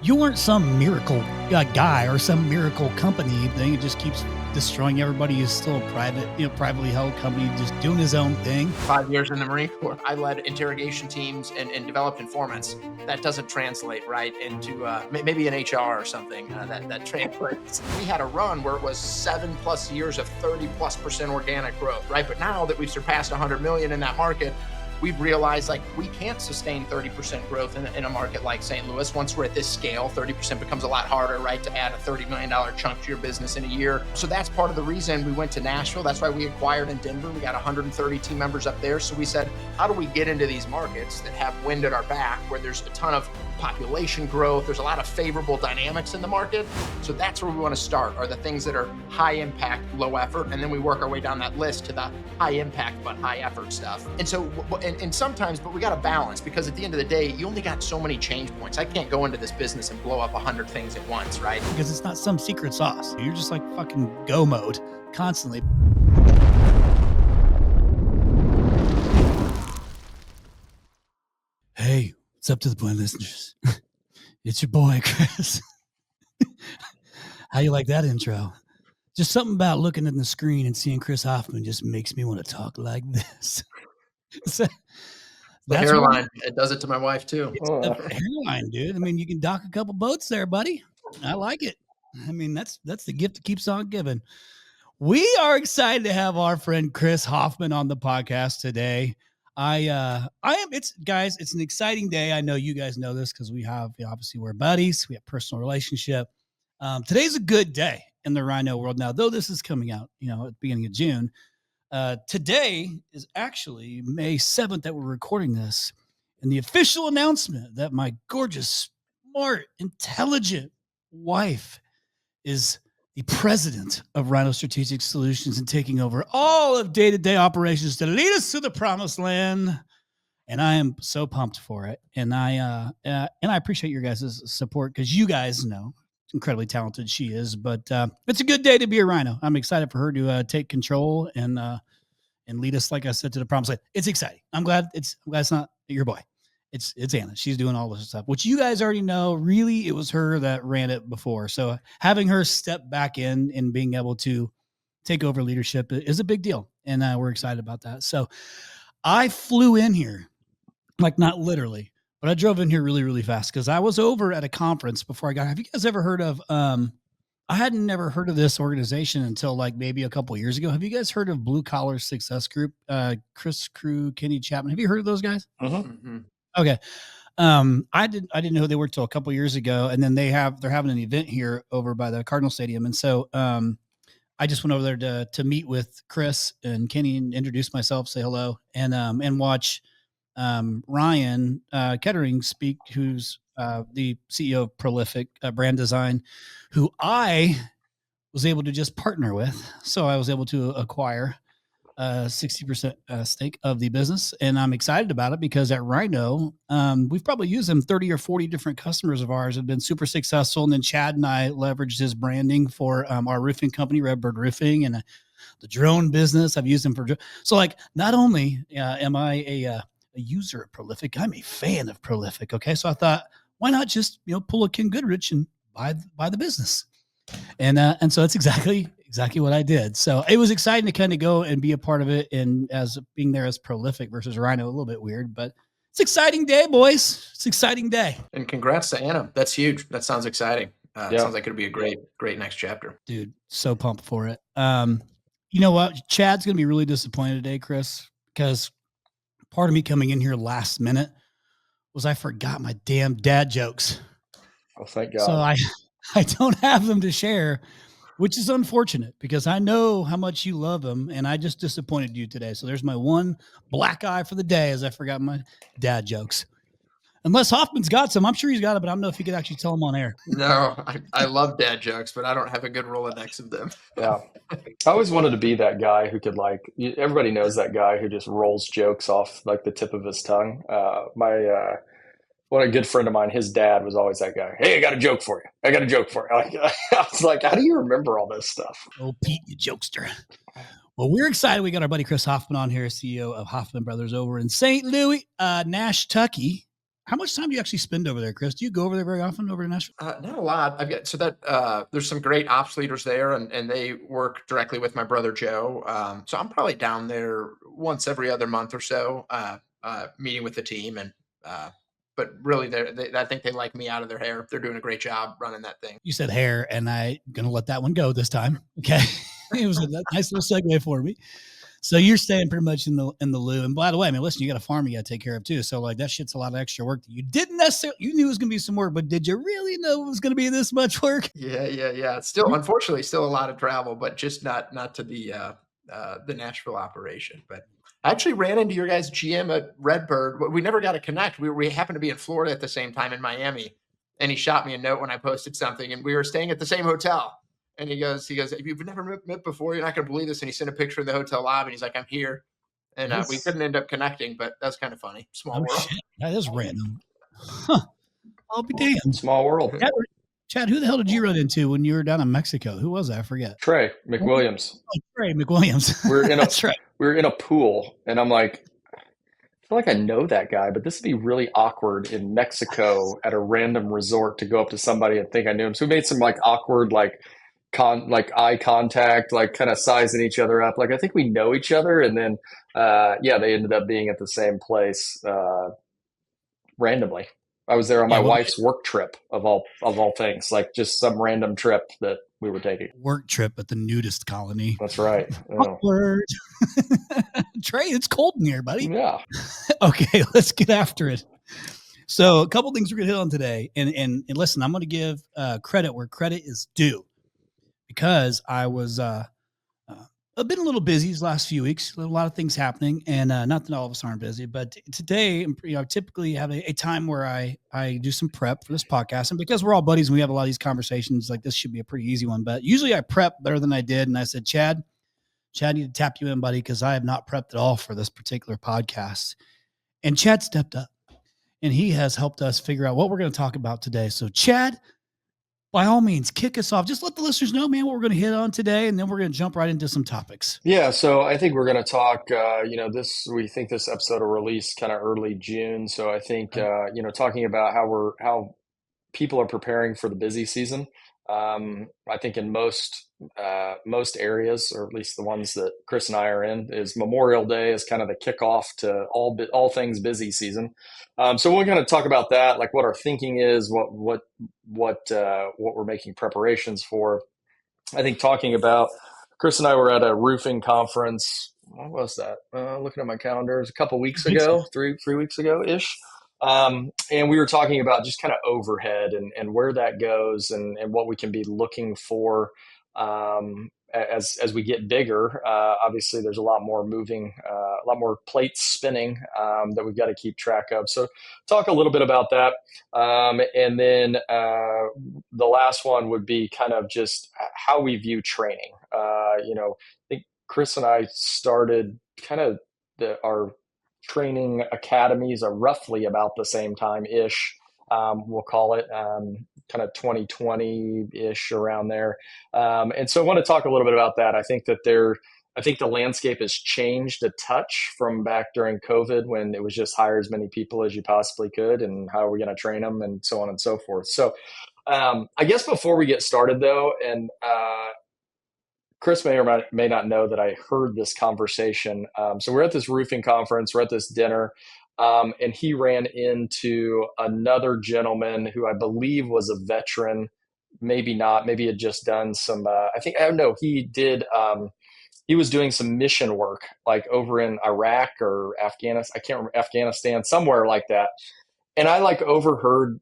You weren't some miracle guy or some miracle company thing. It just keeps destroying everybody. He's still a privately held company, just doing his own thing. 5 years in the Marine Corps, I led interrogation teams and developed informants. That doesn't translate right into maybe an HR or something that translates. We had a run where it was 7+ years of 30+% organic growth, right? But now that we've surpassed 100 million in that market, we've realized like we can't sustain 30% growth in a market like St. Louis. Once we're at this scale, 30% becomes a lot harder, right? To add a $30 million chunk to your business in a year. So that's part of the reason we went to Nashville. That's why we acquired in Denver. We got 130 team members up there. So we said, how do we get into these markets that have wind at our back, where there's a ton of population growth, there's a lot of favorable dynamics in the market. So that's where we want to start, are the things that are high impact, low effort. And then we work our way down that list to the high impact, but high effort stuff. And so, and sometimes, but we got to balance, because at the end of the day, you only got so many change points. I can't go into this business and blow up 100 things at once, right? Because it's not some secret sauce. You're just like fucking go mode constantly. Hey, what's up to the point, listeners? It's your boy, Chris. How you like that intro? Just something about looking at the screen and seeing Chris Hoffmann just makes me want to talk like this. The hairline, it does it to my wife too. It's the hairline, dude. I mean, you can dock a couple boats there, buddy. I like it. I mean, that's the gift that keeps on giving. We are excited to have our friend Chris Hoffmann on the podcast today. It's an exciting day. I know you guys know this because obviously we're buddies. We have personal relationship. Today's a good day in the RYNO world. Now, though this is coming out, at the beginning of June, today is actually May 7th that we're recording this. And the official announcement that my gorgeous, smart, intelligent wife is the president of RYNO Strategic Solutions and taking over all of day-to-day operations to lead us to the promised land. And I am so pumped for it. And I appreciate your guys' support, because you guys know incredibly talented she is. But it's a good day to be a RYNO. I'm excited for her to take control and lead us, like I said, to the promised land. It's exciting. I'm glad it's not your boy. It's Anna. She's doing all this stuff, which you guys already know. Really, it was her that ran it before. So having her step back in and being able to take over leadership is a big deal. And we're excited about that. So I flew in here, like not literally, but I drove in here really, really fast because I was over at a conference before I got. Have you guys ever heard of, I hadn't never heard of this organization until like maybe a couple of years ago. Have you guys heard of Blue Collar Success Group? Chris Crew, Kenny Chapman. Have you heard of those guys? Mm-hmm. Okay. I didn't know who they were till a couple of years ago. And then they're having an event here over by the Cardinal Stadium. And so, I just went over there to meet with Chris and Kenny and introduce myself, say hello, and watch, Ryan, Kettering speak, who's, the CEO of Prolific Brand Design, who I was able to just partner with. So I was able to acquire 60% stake of the business. And I'm excited about it because at RYNO, we've probably used them. 30 or 40 different customers of ours have been super successful. And then Chad and I leveraged his branding for our roofing company, Redbird Roofing, and the drone business. I've used them for. So like, not only am I a user of Prolific, I'm a fan of Prolific. Okay. So I thought, why not just, pull a Ken Goodrich and buy the business? And so that's exactly what I did. So it was exciting to kind of go and be a part of it. And as being there as Prolific versus RYNO, a little bit weird, but it's an exciting day, boys. It's an exciting day. And congrats to Anna. That's huge. That sounds exciting. It sounds like it'll be a great next chapter. Dude, so pumped for it. You know what? Chad's going to be really disappointed today, Chris, because part of me coming in here last minute was I forgot my damn dad jokes. Oh, thank God. So I don't have them to share, which is unfortunate because I know how much you love them, and I just disappointed you today. So there's my one black eye for the day, as I forgot my dad jokes. Unless Hoffman's got some, I'm sure he's got it, but I don't know if he could actually tell them on air. No, I love dad jokes, but I don't have a good Rolodex of them. Yeah. I always wanted to be that guy who could everybody knows that guy who just rolls jokes off like the tip of his tongue. One a good friend of mine, his dad was always that guy. Hey, I got a joke for you. I was like, how do you remember all this stuff? Oh, Pete, you jokester. Well, we're excited. We got our buddy Chris Hoffmann on here, CEO of Hoffmann Brothers over in St. Louis, Nash-Tucky. How much time do you actually spend over there, Chris? Do you go over there very often over to Nashville? Not a lot. I've got there's some great ops leaders there, and they work directly with my brother Joe. So I'm probably down there once every other month or so, meeting with the team. And but really, I think they like me out of their hair. They're doing a great job running that thing. You said hair, and I'm gonna let that one go this time. Okay, it was a nice little segue for me. So you're staying pretty much in the loo. And by the way, I mean, listen, you got a farm you got to take care of too. So like that shit's a lot of extra work that you didn't necessarily, you knew it was going to be some work, but did you really know it was going to be this much work? Yeah. It's still, unfortunately, still a lot of travel, but just not to the Nashville operation. But I actually ran into your guys' GM at Redbird. We never got to connect. We happened to be in Florida at the same time in Miami, and he shot me a note when I posted something, and we were staying at the same hotel. And he goes, if you've never met before, you're not going to believe this. And he sent a picture of the hotel lobby, and he's like, I'm here. And we couldn't end up connecting, but that's kind of funny. Small world. Shit. That is random. Huh. I'll be damned. Small world. Chad, who the hell did you run into when you were down in Mexico? Who was that? I forget. Trey McWilliams. Oh, Trey McWilliams. That's right. We were in a pool, and I'm like, I feel like I know that guy, but this would be really awkward in Mexico at a random resort to go up to somebody and think I knew him. So we made some like awkward, like eye contact, like kind of sizing each other up. Like, I think we know each other. And then, they ended up being at the same place, randomly. I was there on my wife's work trip of all things, like just some random trip that we were taking. Work trip at the nudist colony. That's right. Awkward. Trey, it's cold in here, buddy. Yeah. Okay, let's get after it. So a couple things we're going to hit on today. And listen, I'm going to give credit where credit is due, because I was I've been a little busy these last few weeks, a lot of things happening, and not that all of us aren't busy, but today, I typically have a time where I do some prep for this podcast. And because we're all buddies and we have a lot of these conversations, like this should be a pretty easy one, but usually I prep better than I did. And I said, Chad, I need to tap you in, buddy, because I have not prepped at all for this particular podcast. And Chad stepped up, and he has helped us figure out what we're going to talk about today. So Chad, by all means, kick us off. Just let the listeners know, man, what we're going to hit on today, and then we're going to jump right into some topics. Yeah, so I think we're going to talk, we think this episode will release kind of early June. So I think, talking about how people are preparing for the busy season. I think in most areas, or at least the ones that Chris and I are in, is Memorial Day is kind of the kickoff to all things busy season. So we're going to talk about that, like what our thinking is, what we're making preparations for. I think talking about, Chris and I were at a roofing conference. What was that? Looking at my calendar, it was a couple weeks ago, three weeks ago ish. And we were talking about just kind of overhead and where that goes and what we can be looking for as we get bigger. Obviously, there's a lot more moving, a lot more plates spinning that we've got to keep track of. So talk a little bit about that. And then the last one would be kind of just how we view training. I think Chris and I started kind of our training academies are roughly about the same time-ish. We'll call it kind of 2020-ish, around there. And so I want to talk a little bit about that. I think that the landscape has changed a touch from back during COVID, when it was just hire as many people as you possibly could, and how are we going to train them, and so on and so forth. So I guess before we get started, though, and Chris may or may not know that I heard this conversation. So we're at this roofing conference, we're at this dinner, and he ran into another gentleman who I believe was a veteran, maybe not, maybe had just done some, he did, he was doing some mission work, like over in Iraq or Afghanistan, I can't remember, Afghanistan, somewhere like that. And I overheard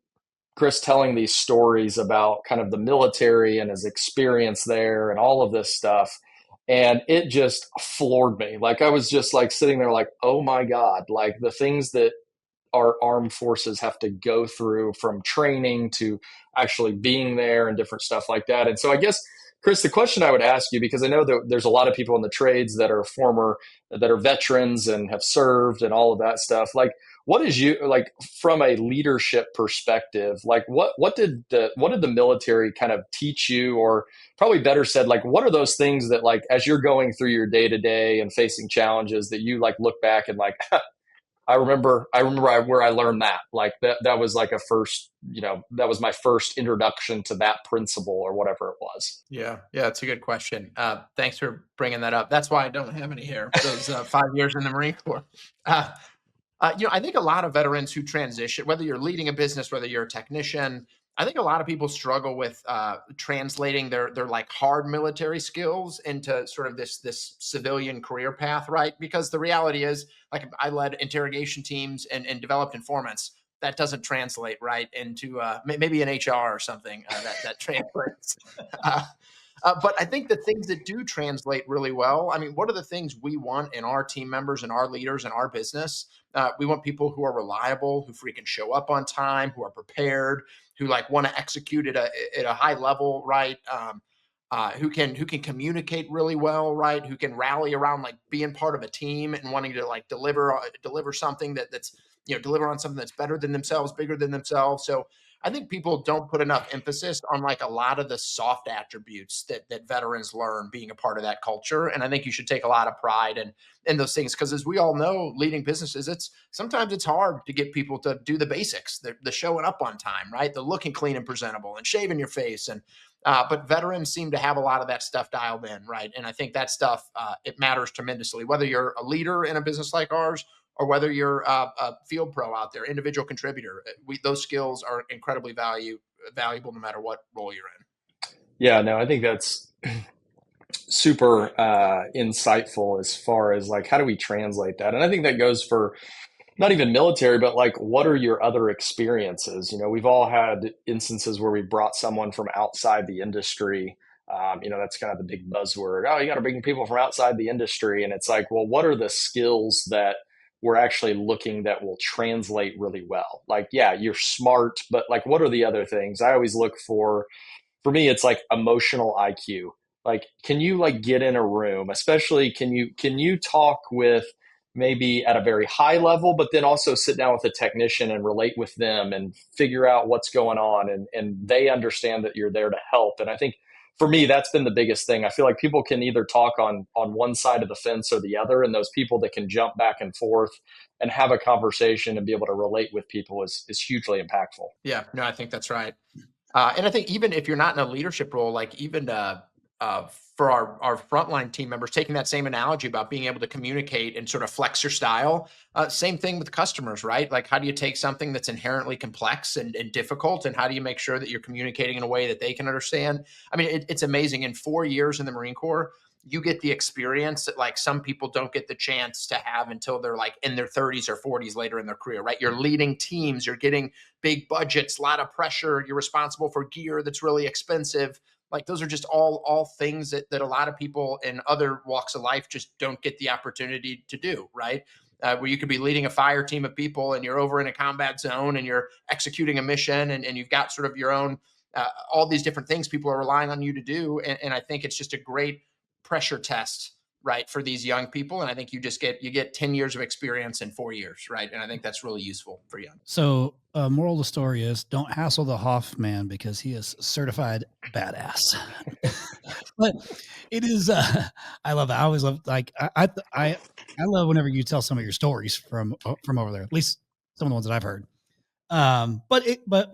Chris telling these stories about kind of the military and his experience there and all of this stuff. And it just floored me. Like, I was just sitting there like, oh my God, like the things that our armed forces have to go through, from training to actually being there and different stuff like that. And so I guess, Chris, the question I would ask you, because I know that there's a lot of people in the trades that are veterans and have served and all of that stuff. Like, what is from a leadership perspective, what did the military kind of teach you, or probably better said, what are those things that as you're going through your day to day and facing challenges that you look back and where I learned that. Like that was like a first, that was my first introduction to that principle or whatever it was. Yeah, it's a good question. Thanks for bringing that up. That's why I don't have any hair. Those 5 years in the Marine Corps. Uh, I think a lot of veterans who transition, whether you're leading a business, whether you're a technician, I think a lot of people struggle with translating their like hard military skills into sort of this civilian career path, right? Because the reality is, like, I led interrogation teams and developed informants. That doesn't translate right into maybe an HR or something that translates. Uh, but I think the things that do translate really well, I mean, what are the things we want in our team members and our leaders in our business? We want people who are reliable, who freaking show up on time, who are prepared, who like want to execute at a high level, right? Who can communicate really well, right? Who can rally around like being part of a team and wanting to like deliver something that's deliver on something that's better than themselves, bigger than themselves. So I think people don't put enough emphasis on like a lot of the soft attributes that veterans learn being a part of that culture. And I think you should take a lot of pride in those things, because as we all know, leading businesses, sometimes it's hard to get people to do the basics, the showing up on time, right? The looking clean and presentable and shaving your face. And but veterans seem to have a lot of that stuff dialed in, right? And I think that stuff, it matters tremendously, whether you're a leader in a business like ours or whether you're a field pro out there, individual contributor. Those skills are incredibly valuable no matter what role you're in. Yeah, no, I think that's super insightful as far as like, how do we translate that? And I think that goes for not even military, but like, what are your other experiences? We've all had instances where we brought someone from outside the industry. That's kind of the big buzzword. Oh, you got to bring people from outside the industry. And it's like, well, what are the skills that we're actually looking that will translate really well? Like, yeah, you're smart, but like, what are the other things? I always look for me, it's like emotional IQ. Like, can you like get in a room, especially can you talk with maybe at a very high level, but then also sit down with a technician and relate with them and figure out what's going on, and they understand that you're there to help. And I think for me, that's been the biggest thing. I feel like people can either talk on one side of the fence or the other, and those people that can jump back and forth and have a conversation and be able to relate with people is hugely impactful. Yeah, no, I think that's right. And I think even if you're not in a leadership role, like even for our frontline team members, taking that same analogy about being able to communicate and sort of flex your style, same thing with customers, right? Like, how do you take something that's inherently complex and difficult, and how do you make sure that you're communicating in a way that they can understand? I mean, it's amazing. In 4 years in the Marine Corps, you get the experience that like some people don't get the chance to have until they're like in their 30s or 40s later in their career, right? You're leading teams, you're getting big budgets, a lot of pressure, you're responsible for gear that's really expensive. Like, those are just all things that a lot of people in other walks of life just don't get the opportunity to do, right? Where you could be leading a fire team of people and you're over in a combat zone and you're executing a mission, and you've got sort of your own, all these different things people are relying on you to do. And I think it's just a great pressure test, right, for these young people. And I think you get 10 years of experience in 4 years, right? And I think that's really useful for young. So moral of the story is, don't hassle the Hoffman because he is certified badass. But it is, I love it. I always love, like, I love whenever you tell some of your stories from over there, at least some of the ones that I've heard. But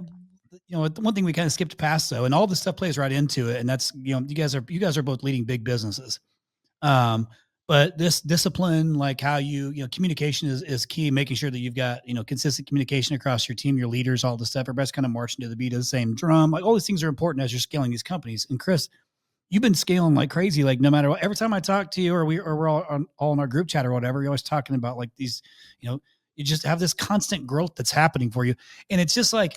one thing we kind of skipped past though, and all this stuff plays right into it. And that's, you guys are both leading big businesses. But this discipline, like how communication is key, making sure that you've got, consistent communication across your team, your leaders, all this stuff. Everybody's kind of marching to the beat of the same drum. Like, all these things are important as you're scaling these companies. And Chris, you've been scaling like crazy. Like, no matter what, every time I talk to you or we're all in our group chat or whatever, you're always talking about like these, you just have this constant growth that's happening for you. And it's just like,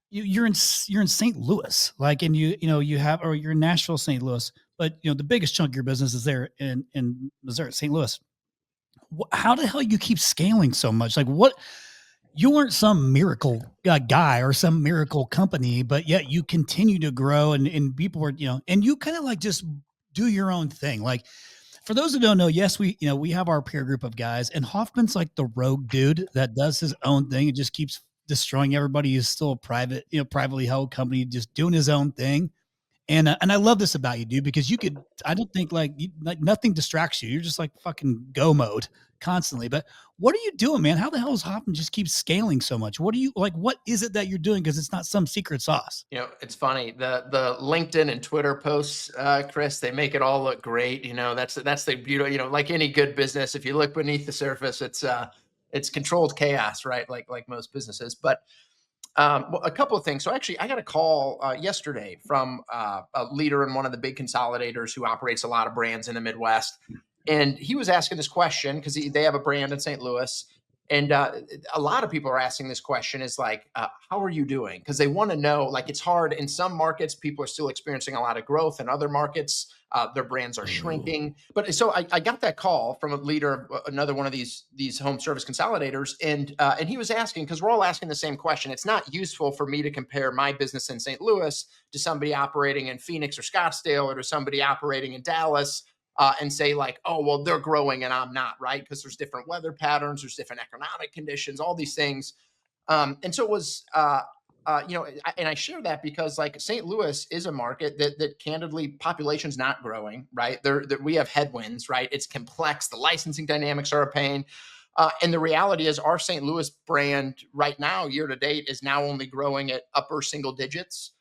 you're in St. Louis, like, and you're in Nashville, St. Louis, but the biggest chunk of your business is there in Missouri, St. Louis. How the hell you keep scaling so much? Like, what? You weren't some miracle guy or some miracle company, but yet you continue to grow, and people were, and you kind of like just do your own thing. Like, for those who don't know, yes, we have our peer group of guys, and Hoffman's like the rogue dude that does his own thing and just keeps destroying everybody. He's still a privately held company, just doing his own thing. And I love this about you, dude, because I don't think like nothing distracts you. You're just like fucking go mode constantly. But what are you doing, man? How the hell is Hoffman just keep scaling so much? What is it that you're doing? Because it's not some secret sauce. It's funny. The LinkedIn and Twitter posts, Chris, they make it all look great. That's the beauty. Like any good business, if you look beneath the surface, it's controlled chaos, right? Like most businesses. But well, a couple of things. So actually, I got a call yesterday from a leader in one of the big consolidators who operates a lot of brands in the Midwest, and he was asking this question because they have a brand in St. Louis, and a lot of people are asking this question: is like, how are you doing? Because they want to know. Like, it's hard in some markets; people are still experiencing a lot of growth. In other markets, their brands are shrinking. But so I got that call from a leader of another one of these home service consolidators, and he was asking, because we're all asking the same question. It's not useful for me to compare my business in St. Louis to somebody operating in Phoenix or Scottsdale, or to somebody operating in Dallas. And say like, oh, well, they're growing and I'm not, right? Because there's different weather patterns, there's different economic conditions, all these things. And so it was, and I share that because like St. Louis is a market that candidly population's not growing, right? We have headwinds, right? It's complex. The licensing dynamics are a pain. And the reality is our St. Louis brand right now, year to date, is now only growing at upper single digits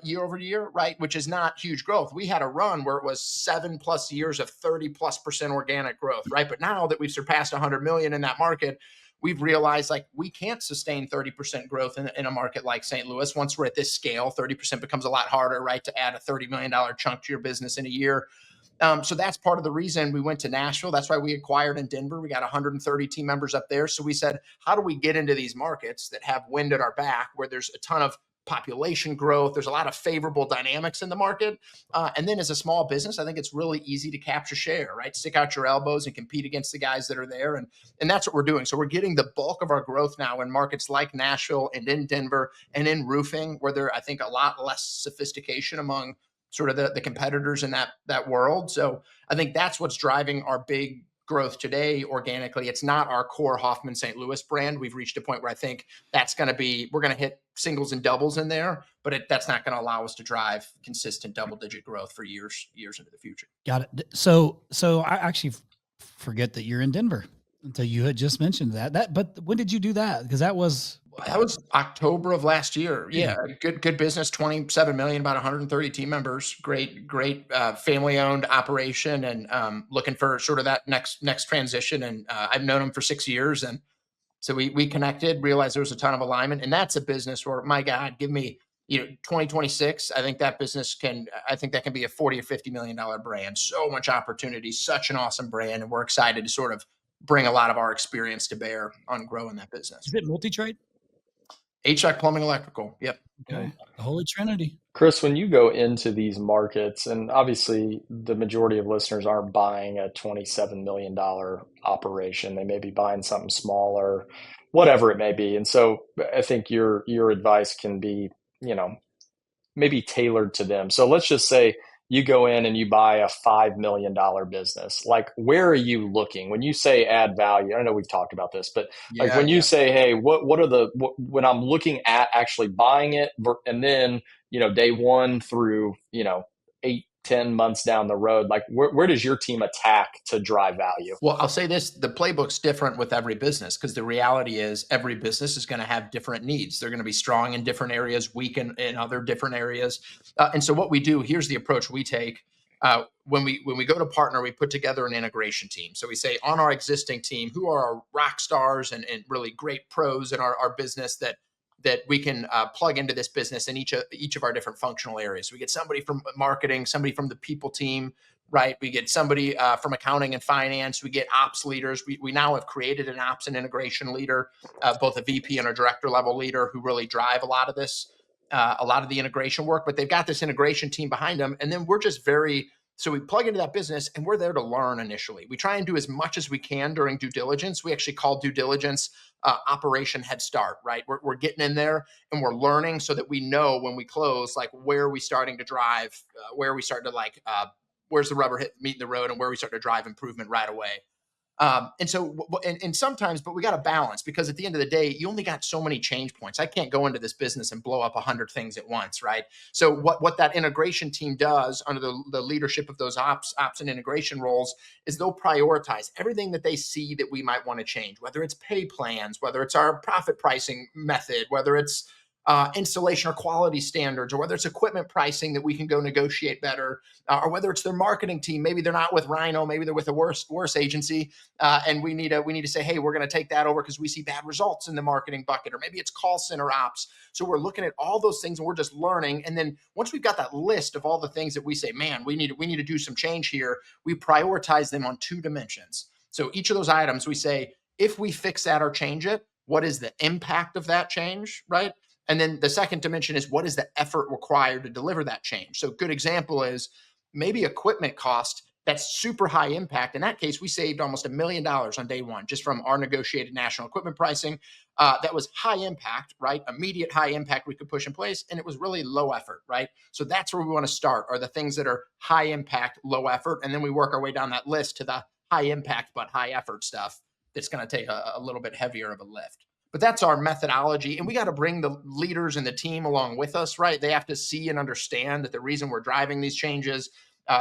year over year, right? Which is not huge growth. We had a run where it was 7+ years of 30+% organic growth, right? But now that we've surpassed 100 million in that market, we've realized like we can't sustain 30% growth in a market like St. Louis. Once we're at this scale, 30% becomes a lot harder, right? To add a $30 million chunk to your business in a year. So that's part of the reason we went to Nashville. That's why we acquired in Denver. We got 130 team members up there. So we said, how do we get into these markets that have wind at our back, where there's a ton of population growth, there's a lot of favorable dynamics in the market. And then as a small business, I think it's really easy to capture share, right? Stick out your elbows and compete against the guys that are there. And that's what we're doing. So we're getting the bulk of our growth now in markets like Nashville and in Denver and in roofing, where there, I think, a lot less sophistication among sort of the competitors in that world. So I think that's what's driving our big growth today organically. It's not our core Hoffman St. Louis brand. We've reached a point where I think we're going to hit singles and doubles in there, but that's not going to allow us to drive consistent double-digit growth for years into the future. Got it. So I actually forget that you're in Denver until you had just mentioned that. But when did you do that? Because that was October of last year. Yeah, good business. 27 million, about 130 team members. Great family-owned operation, and looking for sort of that next transition. And I've known them for 6 years, and so we connected. Realized there was a ton of alignment, and that's a business where, my God, give me 2026. I think that can be a 40 or 50 million dollar brand. So much opportunity, such an awesome brand, and we're excited to sort of bring a lot of our experience to bear on growing that business. Is it multi-trade? HVAC, plumbing, electrical. Yep. Okay. The Holy Trinity. Chris, when you go into these markets, and obviously the majority of listeners aren't buying a $27 million operation, they may be buying something smaller, whatever it may be. And so I think your advice can be, maybe tailored to them. So let's just say you go in and you buy a $5 million business. Like, where are you looking when you say add value? I know we've talked about this, but when you say, hey, when I'm looking at actually buying it, and then, day one through, 8-10 months down the road, like where does your team attack to drive value? Well, I'll say this, the playbook's different with every business, because the reality is every business is going to have different needs. They're going to be strong in different areas, weak in other different areas. And so what we do, here's the approach we take. When we go to partner, we put together an integration team. So we say, on our existing team, who are our rock stars and really great pros in our business that we can plug into this business in each of our different functional areas. We get somebody from marketing, somebody from the people team, right? We get somebody from accounting and finance. We get ops leaders. We now have created an ops and integration leader, both a VP and a director level leader, who really drive a lot of this, a lot of the integration work. But they've got this integration team behind them, and then we're just so we plug into that business, and we're there to learn initially. We try and do as much as we can during due diligence. We actually call due diligence Operation Head Start, right? We're getting in there and we're learning so that we know when we close, like, where are we starting to drive, where are we starting to where's the rubber meeting the road, and where are we starting to drive improvement right away. And sometimes, but we got to balance, because at the end of the day, you only got so many change points. I can't go into this business and blow up 100 things at once, right? So what that integration team does under the leadership of those ops and integration roles is they'll prioritize everything that they see that we might want to change, whether it's pay plans, whether it's our profit pricing method, whether it's installation or quality standards, or whether it's equipment pricing that we can go negotiate better, or whether it's their marketing team. Maybe they're not with RYNO, maybe they're with a worse agency, and we need to say, hey, we're going to take that over because we see bad results in the marketing bucket, or maybe it's call center ops. So we're looking at all those things and we're just learning. And then once we've got that list of all the things that we say, man, we need to do some change here, we prioritize them on 2 dimensions. So each of those items, we say, if we fix that or change it, what is the impact of that change, right? And then the second dimension is, what is the effort required to deliver that change? So a good example is maybe equipment cost that's super high impact. In that case, we saved almost $1 million on day one just from our negotiated national equipment pricing. That was high impact, right? Immediate high impact we could push in place, and it was really low effort, right? So that's where we want to start, are the things that are high impact, low effort, and then we work our way down that list to the high impact but high effort stuff that's going to take a little bit heavier of a lift. But that's our methodology. And we got to bring the leaders and the team along with us, right? They have to see and understand that the reason we're driving these changes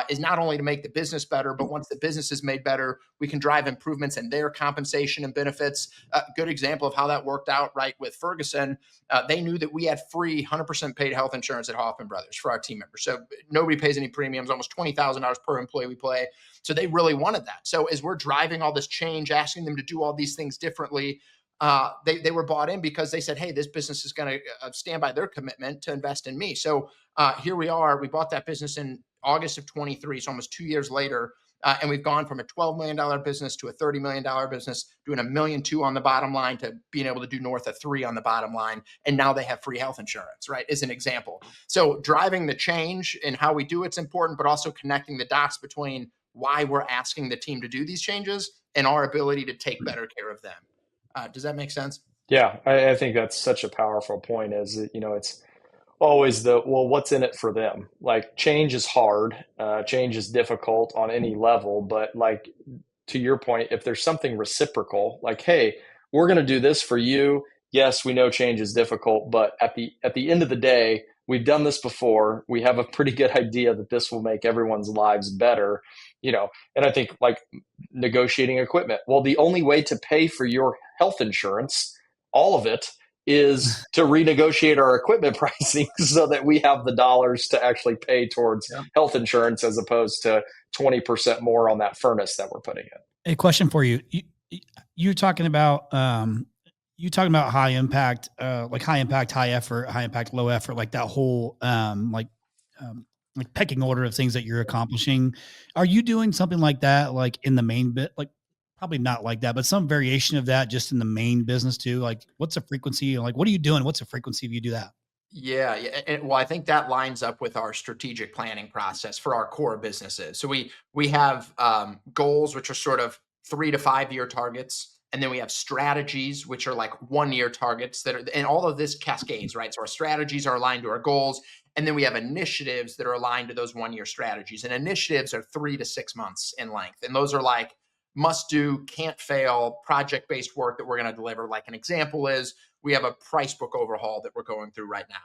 is not only to make the business better, but once the business is made better, we can drive improvements in their compensation and benefits. A good example of how that worked out, right, with Ferguson, they knew that we had free 100% paid health insurance at Hoffmann Brothers for our team members. So nobody pays any premiums, almost $20,000 per employee we pay. So they really wanted that. So as we're driving all this change, asking them to do all these things differently, they were bought in because they said, hey, this business is going to stand by their commitment to invest in me. So here we are. We bought that business in August of 23, so almost 2 years later. And we've gone from a $12 million business to a $30 million business, doing $1.2 million on the bottom line to being able to do north of $3 million on the bottom line. And now they have free health insurance, right, as an example. So driving the change in how we do it's important, but also connecting the dots between why we're asking the team to do these changes and our ability to take better care of them. Does that make sense? Yeah, I think that's such a powerful point. Is it's always what's in it for them? Like, change is hard, change is difficult on any level, but like, to your point, if there's something reciprocal, like, hey, we're going to do this for you. Yes, we know change is difficult, but at the end of the day, we've done this before. We have a pretty good idea that this will make everyone's lives better, And I think, like, negotiating equipment. Well, the only way to pay for your health insurance, all of it, is to renegotiate our equipment pricing so that we have the dollars to actually pay towards health insurance, as opposed to 20% more on that furnace that we're putting in. A question for you. You're talking about high impact, like high impact, high effort, high impact, low effort, like that whole like pecking order of things that you're accomplishing. Are you doing something like that, like in the main bit? Like, probably not like that, but some variation of that just in the main business too. Like, what's the frequency? Like, what are you doing? What's the frequency if you do that? Yeah. Well, I think that lines up with our strategic planning process for our core businesses. So we have goals, which are sort of 3 to 5 year targets. And then we have strategies, which are like 1 year targets and all of this cascades, right? So our strategies are aligned to our goals. And then we have initiatives that are aligned to those 1 year strategies. And initiatives are 3 to 6 months in length. And those are like must do, can't fail, project-based work that we're going to deliver. Like, an example is, we have a price book overhaul that we're going through right now.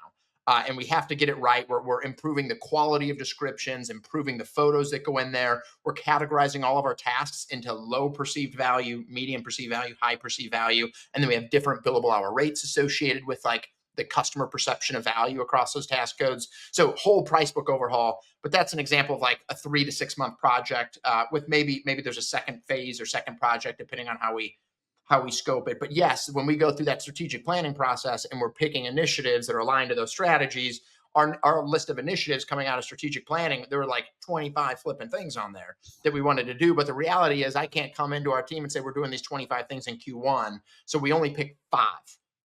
And we have to get it right. We're improving the quality of descriptions, improving the photos that go in there. We're categorizing all of our tasks into low perceived value, medium perceived value, high perceived value. And then we have different billable hour rates associated with like the customer perception of value across those task codes. So whole price book overhaul. But that's an example of like a 3 to 6 month project with maybe there's a second phase or second project, depending on how we scope it. But yes, when we go through that strategic planning process and we're picking initiatives that are aligned to those strategies, our list of initiatives coming out of strategic planning, there were like 25 flipping things on there that we wanted to do. But the reality is, I can't come into our team and say we're doing these 25 things in Q1. So we only picked 5,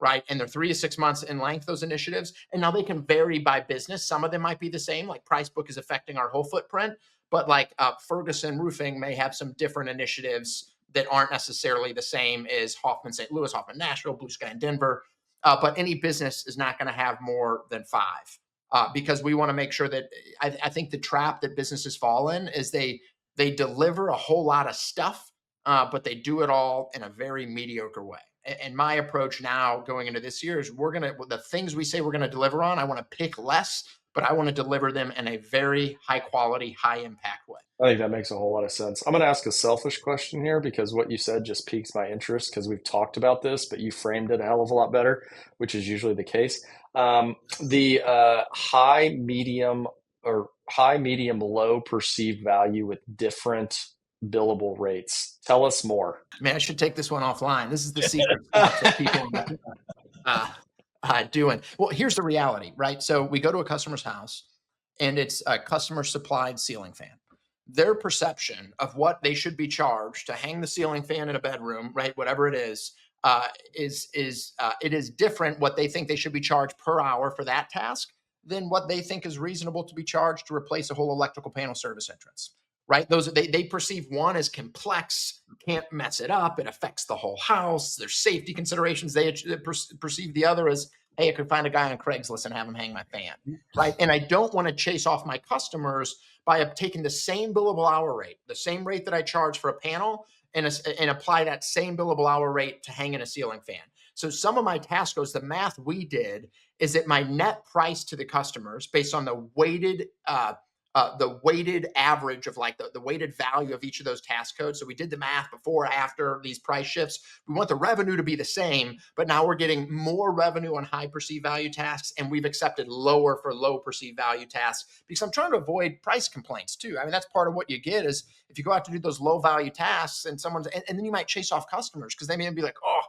right? And they're 3 to 6 months in length, those initiatives. And now they can vary by business. Some of them might be the same, like price book is affecting our whole footprint. But like Ferguson Roofing may have some different initiatives that aren't necessarily the same as Hoffman St. Louis, Hoffman Nashville, Blue Sky in Denver. But any business is not going to have more than 5 because we want to make sure that I think the trap that businesses fall in is they deliver a whole lot of stuff but they do it all in a very mediocre way. And my approach now going into this year is the things we say we're going to deliver on, I want to pick less, but I want to deliver them in a very high quality, high impact way. I think that makes a whole lot of sense. I'm going to ask a selfish question here because what you said just piques my interest because we've talked about this, but you framed it a hell of a lot better, which is usually the case. The high, medium, low perceived value with different billable rates. Tell us more. Man, I should take this one offline. This is the secret stuff that people doing. Well, here's the reality, right? So we go to a customer's house and it's a customer supplied ceiling fan. Their perception of what they should be charged to hang the ceiling fan in a bedroom, right? Whatever it is different what they think they should be charged per hour for that task than what they think is reasonable to be charged to replace a whole electrical panel service entrance. Right? They perceive one as complex, can't mess it up. It affects the whole house. There's safety considerations. They perceive the other as, hey, I could find a guy on Craigslist and have him hang my fan. Right? And I don't want to chase off my customers by taking the same billable hour rate, the same rate that I charge for a panel, and apply that same billable hour rate to hang in a ceiling fan. So some of my task goes, the math we did is that my net price to the customers based on the weighted average of like the weighted value of each of those task codes. So we did the math before, after these price shifts. We want the revenue to be the same, but now we're getting more revenue on high perceived value tasks, and we've accepted lower for low perceived value tasks because I'm trying to avoid price complaints too. I mean, that's part of what you get is if you go out to do those low value tasks and and then you might chase off customers because they may be like, oh,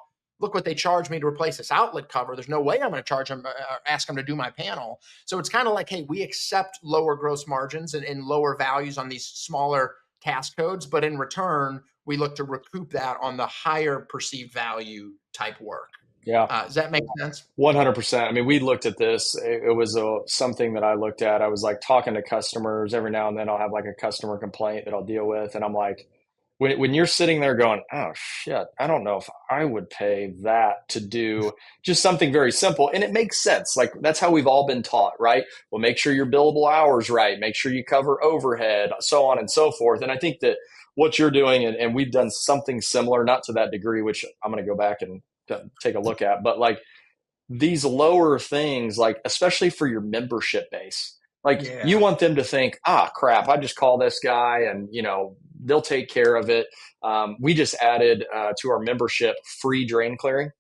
look what they charged me to replace this outlet cover. There's no way I'm going to charge them or ask them to do my panel. So it's kind of like, hey, we accept lower gross margins and lower values on these smaller task codes, but in return, we look to recoup that on the higher perceived value type work. Yeah. Does that make sense? 100%. I mean, we looked at this. It was something that I looked at. I was like talking to customers every now and then. I'll have like a customer complaint that I'll deal with. And I'm like, when you're sitting there going, oh shit, I don't know if I would pay that to do just something very simple. And it makes sense. Like that's how we've all been taught, right? Well, make sure your billable hours right. Make sure you cover overhead, so on and so forth. And I think that what you're doing, and we've done something similar, not to that degree, which I'm going to go back and take a look at, but like these lower things, like especially for your membership base, like you want them to think, crap, I just call this guy and, they'll take care of it. We just added to our membership free drain clearing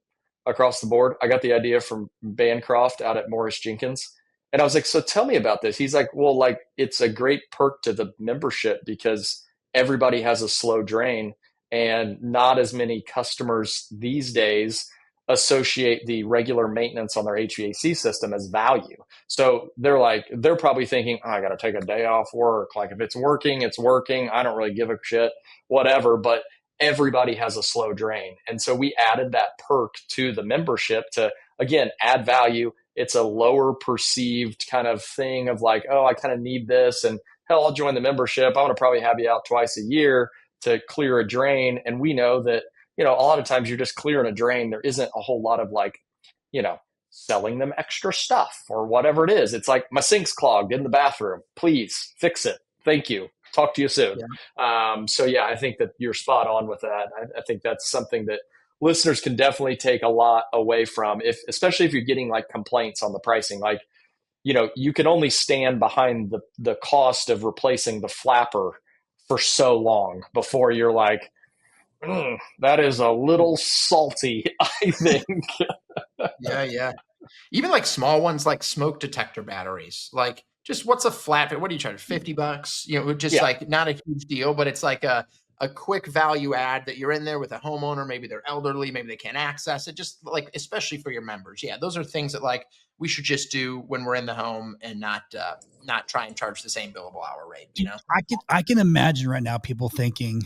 across the board. I got the idea from Bancroft out at Morris Jenkins. And I was like, so tell me about this. He's like, well, like it's a great perk to the membership because everybody has a slow drain and not as many customers these days associate the regular maintenance on their HVAC system as value. So they're probably thinking, I got to take a day off work. Like if it's working, it's working. I don't really give a shit, whatever, but everybody has a slow drain. And so we added that perk to the membership to, again, add value. It's a lower perceived kind of thing of like, oh, I kind of need this. And hell, I'll join the membership. I'm going to probably have you out twice a year to clear a drain. And we know that, a lot of times you're just clearing a drain. There isn't a whole lot of like, selling them extra stuff or whatever it is. It's like my sink's clogged in the bathroom. Please fix it. Thank you. Talk to you soon. Yeah. I think that you're spot on with that. I think that's something that listeners can definitely take a lot away from, especially if you're getting like complaints on the pricing. Like, you can only stand behind the cost of replacing the flapper for so long before you're like, that is a little salty, I think. Yeah. Even like small ones like smoke detector batteries. Like just what's a flat? What do you charge? $50? Just like not a huge deal, but it's like a quick value add that you're in there with a homeowner. Maybe they're elderly, maybe they can't access it. Just like, especially for your members. Yeah, those are things that like we should just do when we're in the home and not try and charge the same billable hour rate. I can imagine right now people thinking,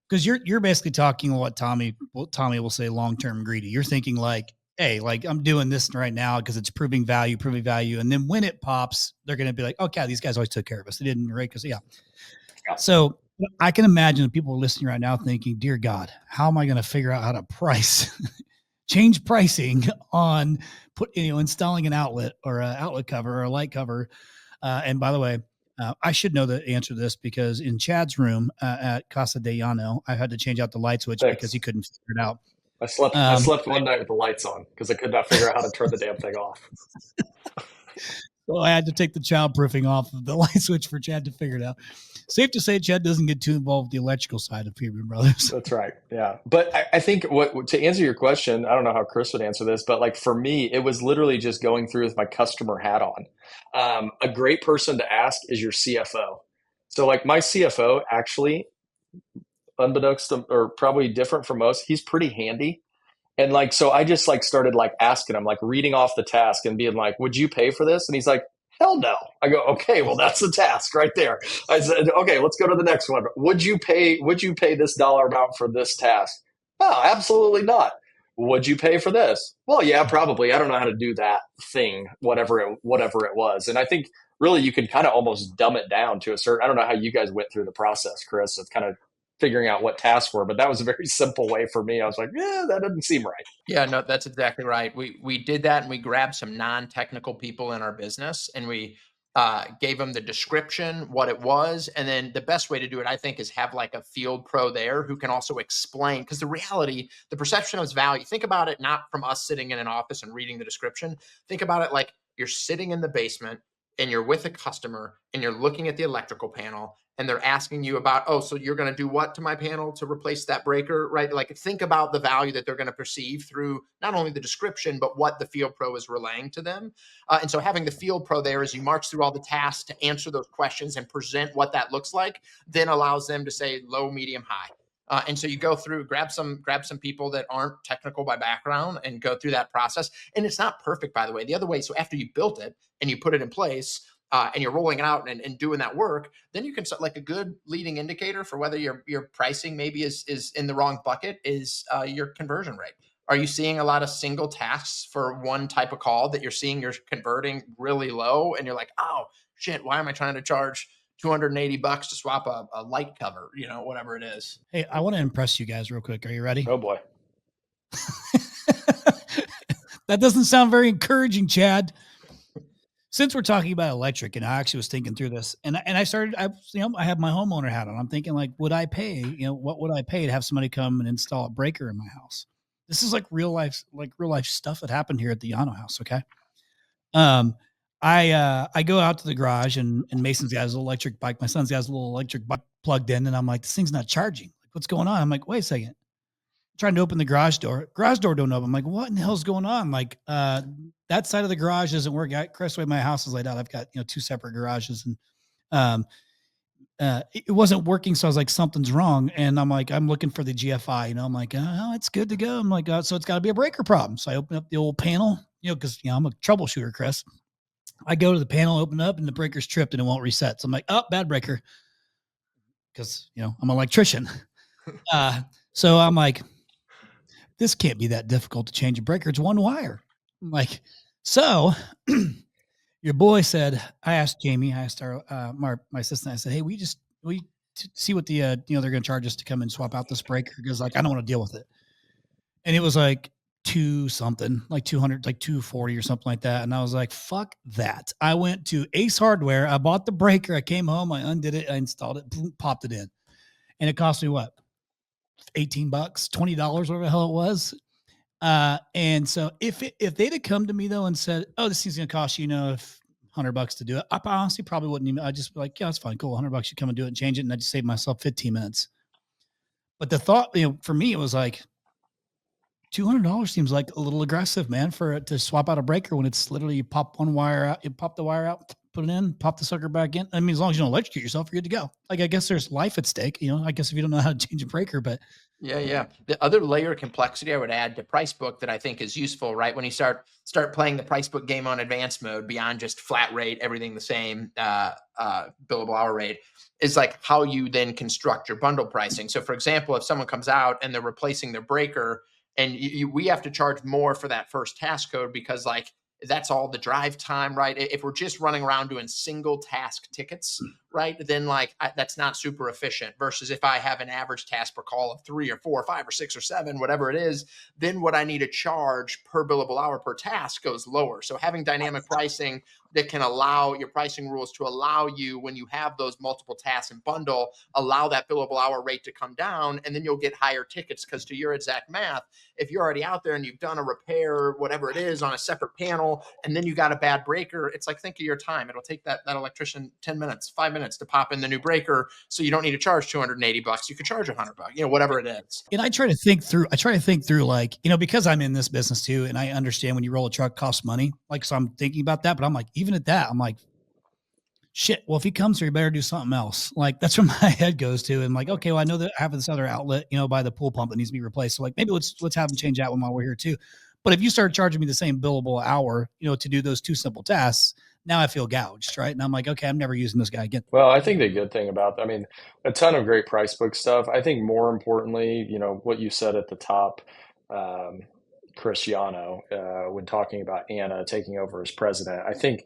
because you're basically talking what Tommy will say long-term greedy. You're thinking like, hey, like I'm doing this right now because it's proving value. And then when it pops, they're going to be like, okay, these guys always took care of us. They didn't, right? Because So I can imagine people listening right now thinking, dear God, how am I going to figure out how to change pricing on installing an outlet or an outlet cover or a light cover? And by the way, I should know the answer to this because in Chad's room at Casa de Yano, I had to change out the light switch because he couldn't figure it out. I slept one night with the lights on because I could not figure out how to turn the damn thing off. So I had to take the childproofing off of the light switch for Chad to figure it out. Safe to say, Chad doesn't get too involved with the electrical side of Hoffmann Brothers. That's right. Yeah. But I think to answer your question, I don't know how Chris would answer this, but like for me, it was literally just going through with my customer hat on. A great person to ask is your CFO. So like my CFO actually, unbeknownst to, or probably different from most, he's pretty handy. And like, so I just like started like asking him, like reading off the task and being like, would you pay for this? And he's like, hell no. I go, okay, well, that's the task right there. I said, okay, let's go to the next one. Would you pay this dollar amount for this task? Oh, absolutely not. Would you pay for this? Well, yeah, probably. I don't know how to do that thing, whatever it was. And I think really you can kind of almost dumb it down to a certain, I don't know how you guys went through the process, Chris, of kind of figuring out what tasks were, but that was a very simple way for me. I was like, yeah, that doesn't seem right. Yeah, no, that's exactly right. We did that, and we grabbed some non-technical people in our business, and we gave them the description, what it was, and then the best way to do it, I think, is have like a field pro there who can also explain. Because the reality, the perception of value. Think about it not from us sitting in an office and reading the description. Think about it like you're sitting in the basement and you're with a customer and you're looking at the electrical panel and they're asking you about, oh, so you're going to do what to my panel to replace that breaker, right? Like think about the value that they're going to perceive through not only the description, but what the field pro is relaying to them. And so having the field pro there as you march through all the tasks to answer those questions and present what that looks like, then allows them to say low, medium, high. And so you go through, grab some people that aren't technical by background and go through that process. And it's not perfect, by the way. The other way, so after you built it and you put it in place, and you're rolling it out and doing that work, then you can start like a good leading indicator for whether your pricing maybe is in the wrong bucket is your conversion rate. Are you seeing a lot of single tasks for one type of call that you're seeing you're converting really low and you're like, oh shit, why am I trying to charge $280 to swap a light cover, whatever it is? Hey, I want to impress you guys real quick. Are you ready? Oh boy. That doesn't sound very encouraging, Chad. Since we're talking about electric, and I actually was thinking through this, and I started, I have my homeowner hat on. I'm thinking like, would I pay, what would I pay to have somebody come and install a breaker in my house? This is like real life stuff that happened here at the Yano house. Okay. I go out to the garage and Mason's got his electric bike. My son's got his little electric bike plugged in, and I'm like, this thing's not charging. Like, what's going on? I'm like, wait a second. I'm trying to open the garage door. Garage door don't open. I'm like, what in the hell's going on? Like, that side of the garage doesn't work. Chris, the way my house is laid out, I've got, two separate garages, and it wasn't working. So I was like, something's wrong. And I'm like, I'm looking for the GFI, I'm like, oh, it's good to go. I'm like, so it's gotta be a breaker problem. So I open up the old panel, cause I'm a troubleshooter, Chris. I go to the panel, open it up, and the breaker's tripped and it won't reset. So I'm like, oh, bad breaker. Cause I'm an electrician. So I'm like, this can't be that difficult to change a breaker. It's one wire. I'm like, so your boy said, I asked Jamie, I asked our, my assistant, I said, hey, we see what the, they're going to charge us to come and swap out this breaker. Because like, I don't want to deal with it. And it was like like 200, like 240 or something like that. And I was like, fuck that. I went to Ace Hardware. I bought the breaker. I came home, I undid it. I installed it, boom, popped it in. And it cost me what? $18, $20, whatever the hell it was. And so if they'd have come to me though and said, oh, this thing's going to cost you, $100 to do it, I honestly probably wouldn't even, I'd just be like, yeah, that's fine. Cool. $100, you come and do it and change it. And I just saved myself 15 minutes. But the thought, for me, it was like, $200 seems like a little aggressive, man, to swap out a breaker when it's literally you pop one wire out, you pop the wire out, put it in, pop the sucker back in. I mean, as long as you don't electrocute yourself, you're good to go. Like, I guess there's life at stake, I guess if you don't know how to change a breaker, but. Yeah. The other layer of complexity I would add to price book that I think is useful, right? When you start playing the price book game on advanced mode beyond just flat rate, everything the same, billable hour rate, is like how you then construct your bundle pricing. So for example, if someone comes out and they're replacing their breaker, and we have to charge more for that first task code because like that's all the drive time, right? If we're just running around doing single task tickets, right, then like that's not super efficient. Versus if I have an average task per call of 3 or 4 or 5 or 6 or 7, whatever it is, then what I need to charge per billable hour per task goes lower. So having dynamic pricing that can allow your pricing rules to allow you, when you have those multiple tasks and bundle, allow that billable hour rate to come down, and then you'll get higher tickets. Because to your exact math, if you're already out there and you've done a repair, whatever it is, on a separate panel, and then you got a bad breaker, it's like, think of your time. It'll take that electrician 10 minutes, 5 minutes to pop in the new breaker. So you don't need to charge $280. You could charge $100, whatever it is. And I try to think through like, because I'm in this business too, and I understand when you roll a truck costs money. Like, so I'm thinking about that, but I'm like, even at that, I'm like, shit, well, if he comes here, you better do something else. Like, that's where my head goes to. And like, okay, well, I know that I have this other outlet, by the pool pump that needs to be replaced. So like, maybe let's have them change that one while we're here too. But if you start charging me the same billable hour, to do those two simple tasks, now I feel gouged, right? And I'm like, okay, I'm never using this guy again. Well, I think the good thing about, a ton of great price book stuff. I think more importantly, what you said at the top, Chris Yano, when talking about Anna taking over as president, I think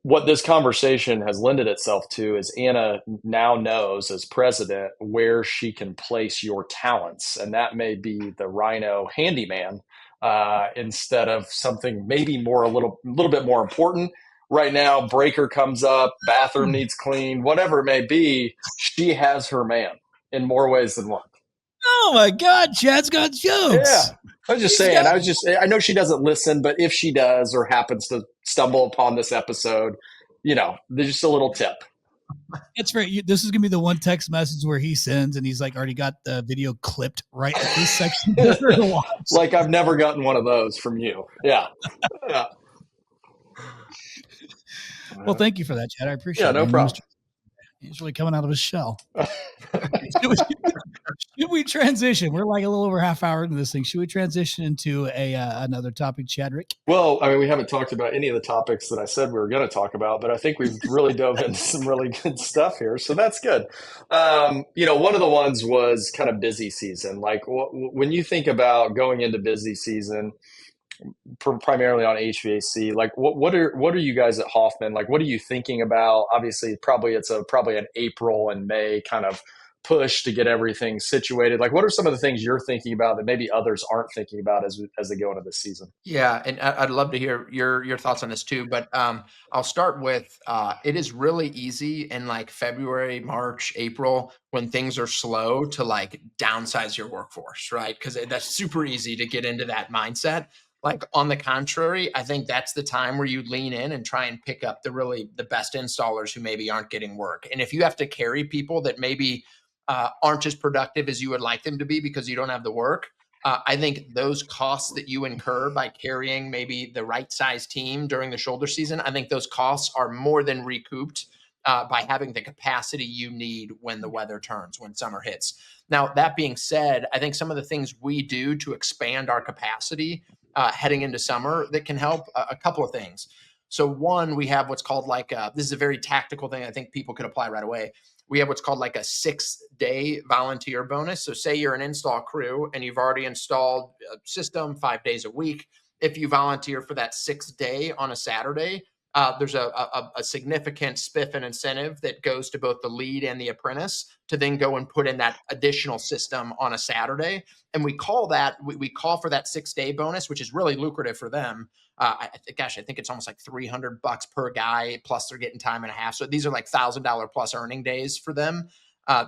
what this conversation has lended itself to is Anna now knows as president where she can place your talents. And that may be the RYNO handyman instead of something maybe a little bit more important. Right now, breaker comes up, bathroom needs cleaned, whatever it may be, she has her man in more ways than one. Oh my God, Chad's got jokes. Yeah. I was just saying, I know she doesn't listen, but if she does or happens to stumble upon this episode, there's just a little tip. It's right. This is going to be the one text message where he sends and he's like already got the video clipped right at this section. Like, I've never gotten one of those from you. Yeah. Yeah. Well, thank you for that, Chad. I appreciate it. Yeah, no problem. He's really coming out of his shell. Should we transition? We're like a little over half hour into this thing. Should we transition into another topic, Chadrick? Well, we haven't talked about any of the topics that I said we were going to talk about, but I think we've really dove into some really good stuff here. So that's good. One of the ones was kind of busy season. Like, when you think about going into busy season, primarily on HVAC, like what are you guys at Hoffmann, like, what are you thinking about? Obviously, probably it's probably an April and May kind of push to get everything situated. Like, what are some of the things you're thinking about that maybe others aren't thinking about as they go into this season? Yeah, and I'd love to hear your thoughts on this too. But I'll start with it is really easy in like February, March, April, when things are slow, to like downsize your workforce, right? Because that's super easy to get into that mindset. Like, on the contrary, I think that's the time where you lean in and try and pick up the best installers who maybe aren't getting work. And if you have to carry people that maybe aren't as productive as you would like them to be because you don't have the work, I think those costs that you incur by carrying maybe the right size team during the shoulder season, I think those costs are more than recouped by having the capacity you need when the weather turns, when summer hits. Now, that being said, I think some of the things we do to expand our capacity heading into summer that can help, a couple of things. So one, we have what's called this is a very tactical thing I think people could apply right away. We have what's called like a 6-day volunteer bonus. So say you're an install crew and you've already installed a system 5 days a week. If you volunteer for that 6th day on a Saturday, there's a significant spiff and incentive that goes to both the lead and the apprentice to then go and put in that additional system on a Saturday. And we call for that 6-day bonus, which is really lucrative for them. I think it's almost like $300 per guy, plus they're getting time and a half. So these are like $1,000 plus earning days for them.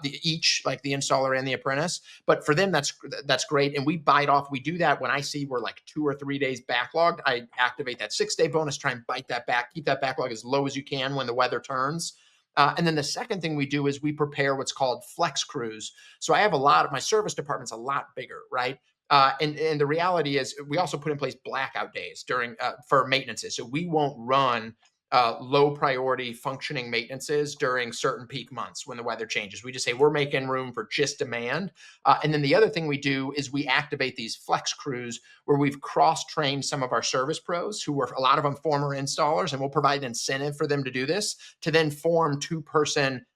Each, like the installer and the apprentice. But for them, that's great. And we bite off. We do that when I see we're like 2 or 3 days backlogged. I activate that 6-day bonus, try and bite that back, keep that backlog as low as you can when the weather turns. And then the second thing we do is we prepare what's called flex crews. So I have my service department's a lot bigger, right? And the reality is we also put in place blackout days for maintenances. So we won't run low priority functioning maintenances during certain peak months when the weather changes. We just say we're making room for just demand. And then the other thing we do is we activate these flex crews where we've cross-trained some of our service pros who were, a lot of them, former installers, and we'll provide incentive for them to do this, to then form 2-person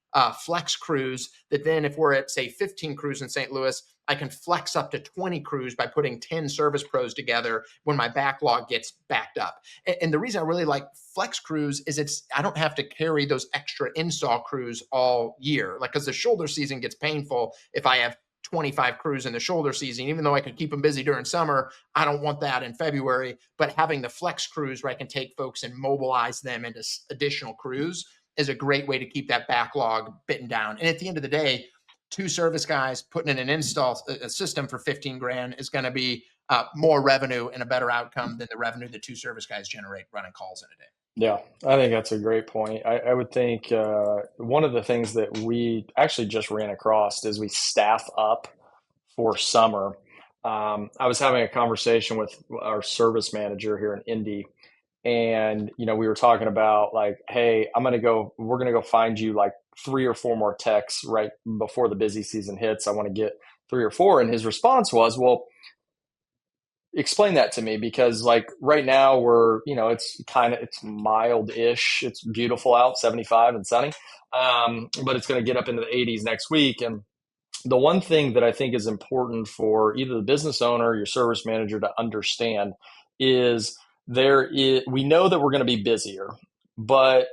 flex crews that then, if we're at say 15 crews in St. Louis, I can flex up to 20 crews by putting 10 service pros together when my backlog gets backed up. And the reason I really like flex crews is I don't have to carry those extra install crews all year. Like, because the shoulder season gets painful if I have 25 crews in the shoulder season. Even though I could keep them busy during summer, I don't want that in February. But having the flex crews where I can take folks and mobilize them into additional crews is a great way to keep that backlog bitten down. And at the end of the day, 2 service guys putting in an install a system for 15 grand is going to be more revenue and a better outcome than the revenue that 2 service guys generate running calls in a day. Yeah, I think that's a great point. I would think one of the things that we actually just ran across is we staff up for summer. I was having a conversation with our service manager here in Indy, and we were talking about like, hey, we're going to go find you like 3 or 4 more techs right before the busy season hits. I want to get 3 or 4. And his response was, well, explain that to me, because like right now it's mild-ish. It's beautiful out, 75 and sunny. But it's going to get up into the 80s next week. And the one thing that I think is important for either the business owner or your service manager to understand is we know that we're going to be busier, but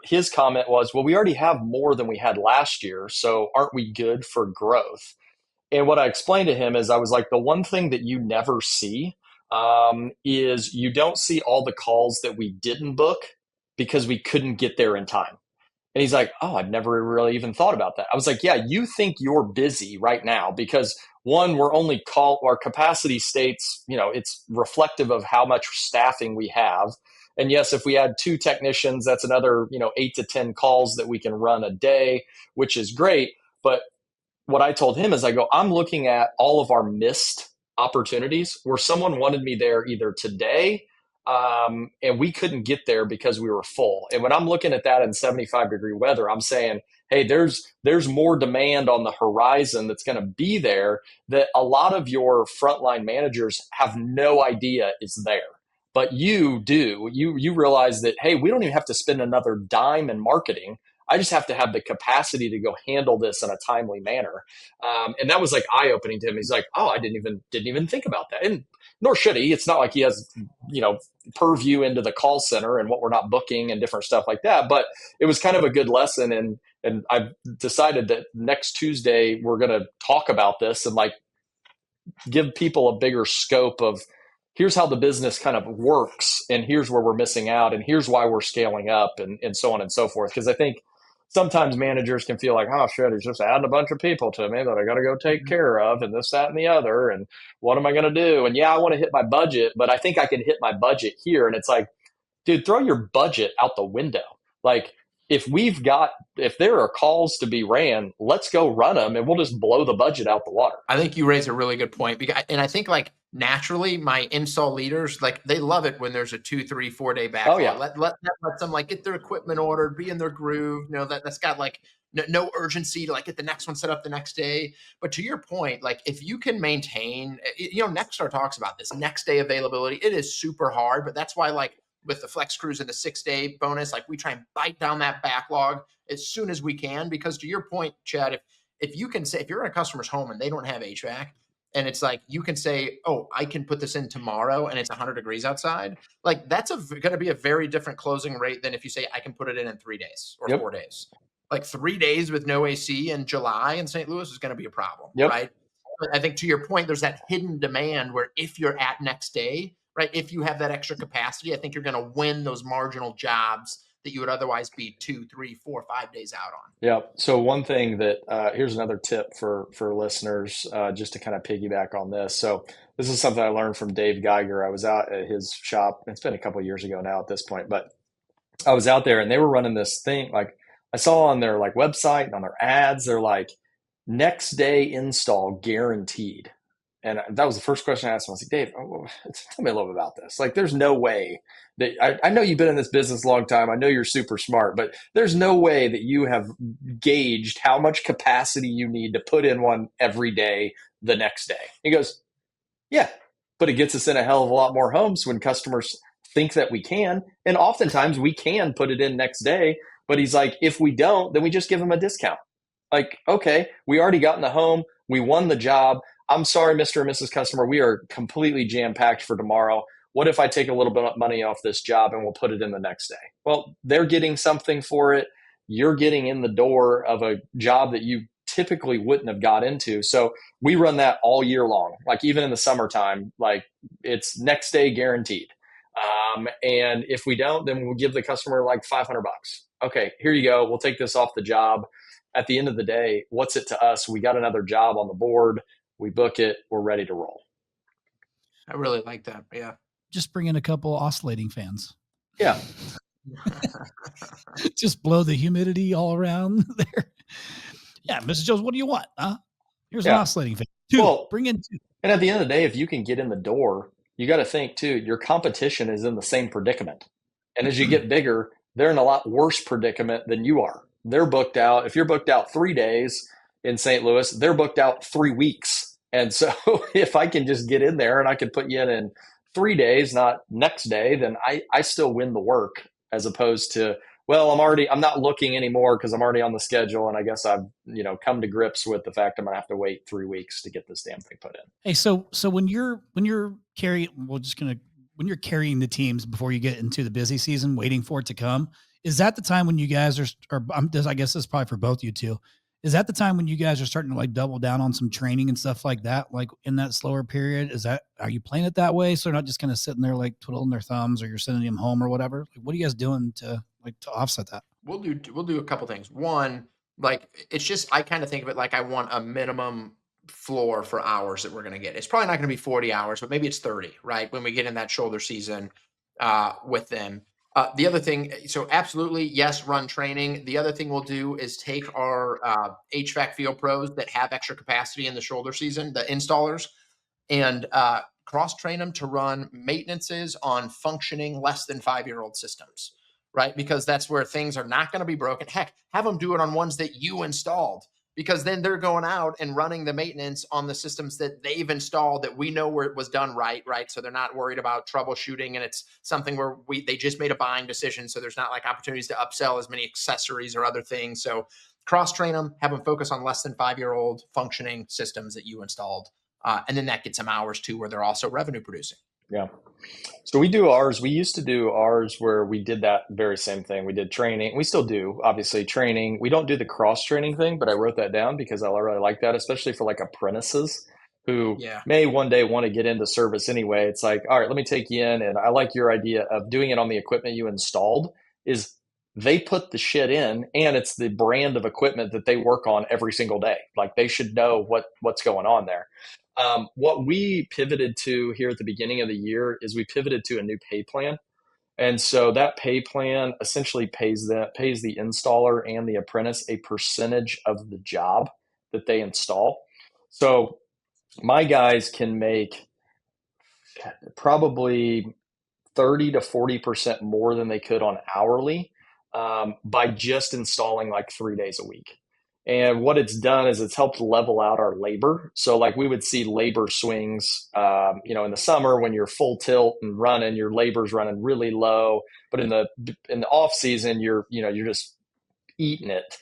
his comment was, well, we already have more than we had last year. So aren't we good for growth? And what I explained to him is I was like, the one thing that you never see is you don't see all the calls that we didn't book because we couldn't get there in time. And he's like, oh, I'd never really even thought about that. I was like, yeah, you think you're busy right now because one, our capacity states, it's reflective of how much staffing we have. And yes, if we add 2 technicians, that's another, 8 to 10 calls that we can run a day, which is great. But what I told him is I'm looking at all of our missed opportunities where someone wanted me there either today and we couldn't get there because we were full. And when I'm looking at that in 75-degree weather, I'm saying, hey, there's more demand on the horizon that's going to be there that a lot of your frontline managers have no idea is there. But you do. You realize that, hey, we don't even have to spend another dime in marketing. I just have to have the capacity to go handle this in a timely manner. And that was like eye-opening to him. He's like, oh, I didn't even think about that. And nor should he. It's not like he has, purview into the call center and what we're not booking and different stuff like that. But it was kind of a good lesson. And I've decided that next Tuesday, we're going to talk about this and like give people a bigger scope of here's how the business kind of works and here's where we're missing out and here's why we're scaling up and so on and so forth. Because I think sometimes managers can feel like, oh, shit, he's just adding a bunch of people to me that I got to go take care of and this, that, and the other. And what am I going to do? And yeah, I want to hit my budget, but I think I can hit my budget here. And it's like, dude, throw your budget out the window. Like if there are calls to be ran, let's go run them and we'll just blow the budget out the water. I think you raise a really good point. And I think like naturally my install leaders, like they love it when there's a 2, 3, 4 day backlog. Oh, yeah. Let them like get their equipment ordered, be in their groove. That's got like no urgency to like get the next one set up the next day. But to your point, like if you can maintain, Nexstar talks about this next day availability. It is super hard, but that's why like with the flex crews and the 6-day bonus, like we try and bite down that backlog as soon as we can. Because to your point, Chad, if you can say, if you're in a customer's home and they don't have HVAC, and it's like, you can say, oh, I can put this in tomorrow and it's 100 degrees outside. Like that's going to be a very different closing rate than if you say I can put it in 3 days or 4 days. Like 3 days with no AC in July in St. Louis is going to be a problem, right? But I think to your point, there's that hidden demand where if you're at next day, right, if you have that extra capacity, I think you're going to win those marginal jobs that you would otherwise be 2, 3, 4, 5 days out on. Yeah. So one thing that here's another tip for listeners, just to kind of piggyback on this. So this is something I learned from Dave Geiger. I was out at his shop. It's been a couple of years ago now at this point, but I was out there and they were running this thing. Like I saw on their like website and on their ads, they're like next day install guaranteed. And that was the first question I asked him. I was like, Dave, tell me a little bit about this. Like, there's no way that I know you've been in this business a long time. I know you're super smart, but there's no way that you have gauged how much capacity you need to put in one every day the next day. He goes, yeah, but it gets us in a hell of a lot more homes when customers think that we can. And oftentimes we can put it in next day. But he's like, if we don't, then we just give them a discount. Like, okay, we already got in the home. We won the job. I'm sorry, Mr. and Mrs. Customer, we are completely jam-packed for tomorrow. What if I take a little bit of money off this job and we'll put it in the next day? Well, they're getting something for it. You're getting in the door of a job that you typically wouldn't have got into. So we run that all year long. Like even in the summertime, like it's next day guaranteed. And if we don't, then we'll give the customer like $500. Okay, here you go. We'll take this off the job. At the end of the day, what's it to us? We got another job on the board. We book it. We're ready to roll. I really like that. Yeah. Just bring in a couple oscillating fans. Yeah. Just blow the humidity all around there. Yeah, Mrs. Jones, what do you want? Here's an oscillating fan. Bring in two. And at the end of the day, if you can get in the door, you got to think too, your competition is in the same predicament. And as you get bigger, they're in a lot worse predicament than you are. They're booked out. If you're booked out 3 days in St. Louis, they're booked out 3 weeks. And so if I can just get in there and I can put you in 3 days, not next day, then I still win the work, as opposed to, well, I'm not looking anymore because I'm already on the schedule. And I guess I've, come to grips with the fact I'm going to have to wait 3 weeks to get this damn thing put in. Hey, so when you're carrying, when you're carrying the teams before you get into the busy season, waiting for it to come, is that the time when you guys I guess this is probably for both you two. Is that the time when you guys are starting to like double down on some training and stuff like that? Like in that slower period, are you playing it that way? So they're not just kind of sitting there like twiddling their thumbs, or you're sending them home or whatever. Like, what are you guys doing to offset that? We'll do a couple things. One, like it's just, I kind of think of it like I want a minimum floor for hours that we're going to get. It's probably not going to be 40 hours, but maybe it's 30, right? When we get in that shoulder season with them. The other thing, so absolutely, yes, run training. The other thing we'll do is take our HVAC field pros that have extra capacity in the shoulder season, the installers, and cross train them to run maintenances on functioning less than 5-year-old systems, right? Because that's where things are not going to be broken. Heck, have them do it on ones that you installed, because then they're going out and running the maintenance on the systems that they've installed that we know where it was done right? So they're not worried about troubleshooting, and it's something where they just made a buying decision. So there's not like opportunities to upsell as many accessories or other things. So cross-train them, have them focus on less than 5-year-old functioning systems that you installed. And then that gets some hours too, where they're also revenue producing. Yeah. So we do ours. We used to do ours where we did that very same thing. We did training. We still do, obviously, training. We don't do the cross training thing, but I wrote that down because I really like that, especially for like apprentices who may one day want to get into service anyway. It's like, all right, let me take you in. And I like your idea of doing it on the equipment you installed. Is they put the shit in, and it's the brand of equipment that they work on every single day. Like they should know what's going on there. What we pivoted to here at the beginning of the year is we pivoted to a new pay plan. And so that pay plan essentially pays the installer and the apprentice a percentage of the job that they install. So my guys can make probably 30 to 40% more than they could on hourly by just installing like 3 days a week. And what it's done is it's helped level out our labor. So like we would see labor swings, in the summer when you're full tilt and running, your labor's running really low. But in the off season, you're just eating it.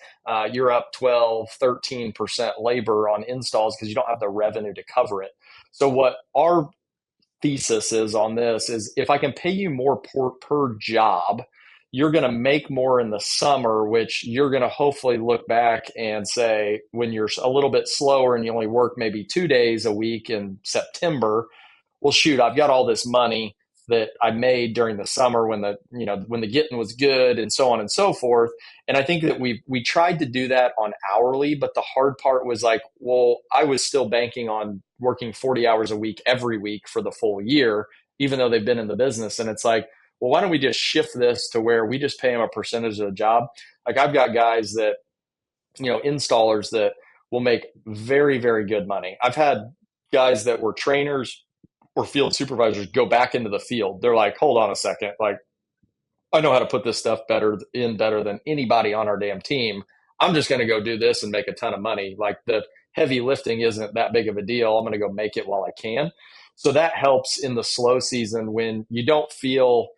You're up 12, 13% labor on installs because you don't have the revenue to cover it. So what our thesis is on this is, if I can pay you more per job, you're going to make more in the summer, which you're going to hopefully look back and say, when you're a little bit slower and you only work maybe 2 days a week in September, well, shoot, I've got all this money that I made during the summer when the getting was good, and so on and so forth. And I think that we tried to do that on hourly, but the hard part was like, well, I was still banking on working 40 hours a week every week for the full year, even though they've been in the business. And it's like, well, why don't we just shift this to where we just pay them a percentage of the job? Like I've got guys that, installers that will make very, very good money. I've had guys that were trainers or field supervisors go back into the field. They're like, hold on a second. Like, I know how to put this stuff better than anybody on our damn team. I'm just going to go do this and make a ton of money. Like the heavy lifting isn't that big of a deal. I'm going to go make it while I can. So that helps in the slow season when you don't feel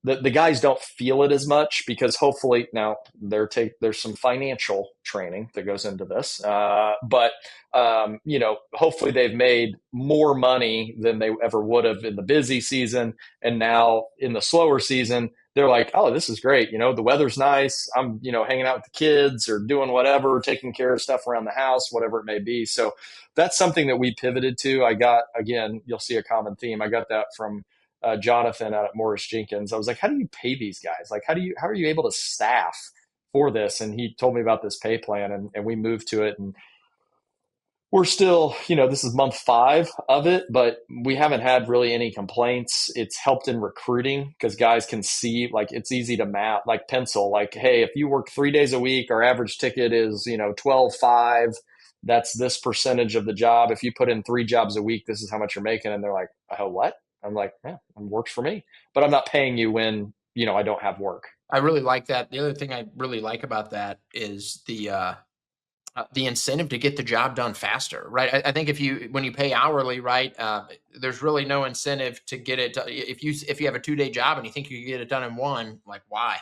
the guys don't feel it as much because hopefully now there's some financial training that goes into this. But hopefully they've made more money than they ever would have in the busy season. And now in the slower season, they're like, oh, this is great. The weather's nice. I'm, hanging out with the kids or doing whatever, taking care of stuff around the house, whatever it may be. So that's something that we pivoted to. Again, you'll see a common theme. I got that from Jonathan out at Morris Jenkins. I was like, how do you pay these guys? Like, how are you able to staff for this? And he told me about this pay plan, and we moved to it. And we're still, this is month 5 of it, but we haven't had really any complaints. It's helped in recruiting because guys can see, like, it's easy to map, like pencil, like, hey, if you work 3 days a week, our average ticket is, 12.5. That's this percentage of the job. If you put in 3 jobs a week, this is how much you're making. And they're like, oh, what? I'm like, yeah, it works for me, but I'm not paying you when, I don't have work. I really like that. The other thing I really like about that is the incentive to get the job done faster, right? I think when you pay hourly, right, there's really no incentive to get it. If you have a 2-day job and you think you can get it done in 1, like, why?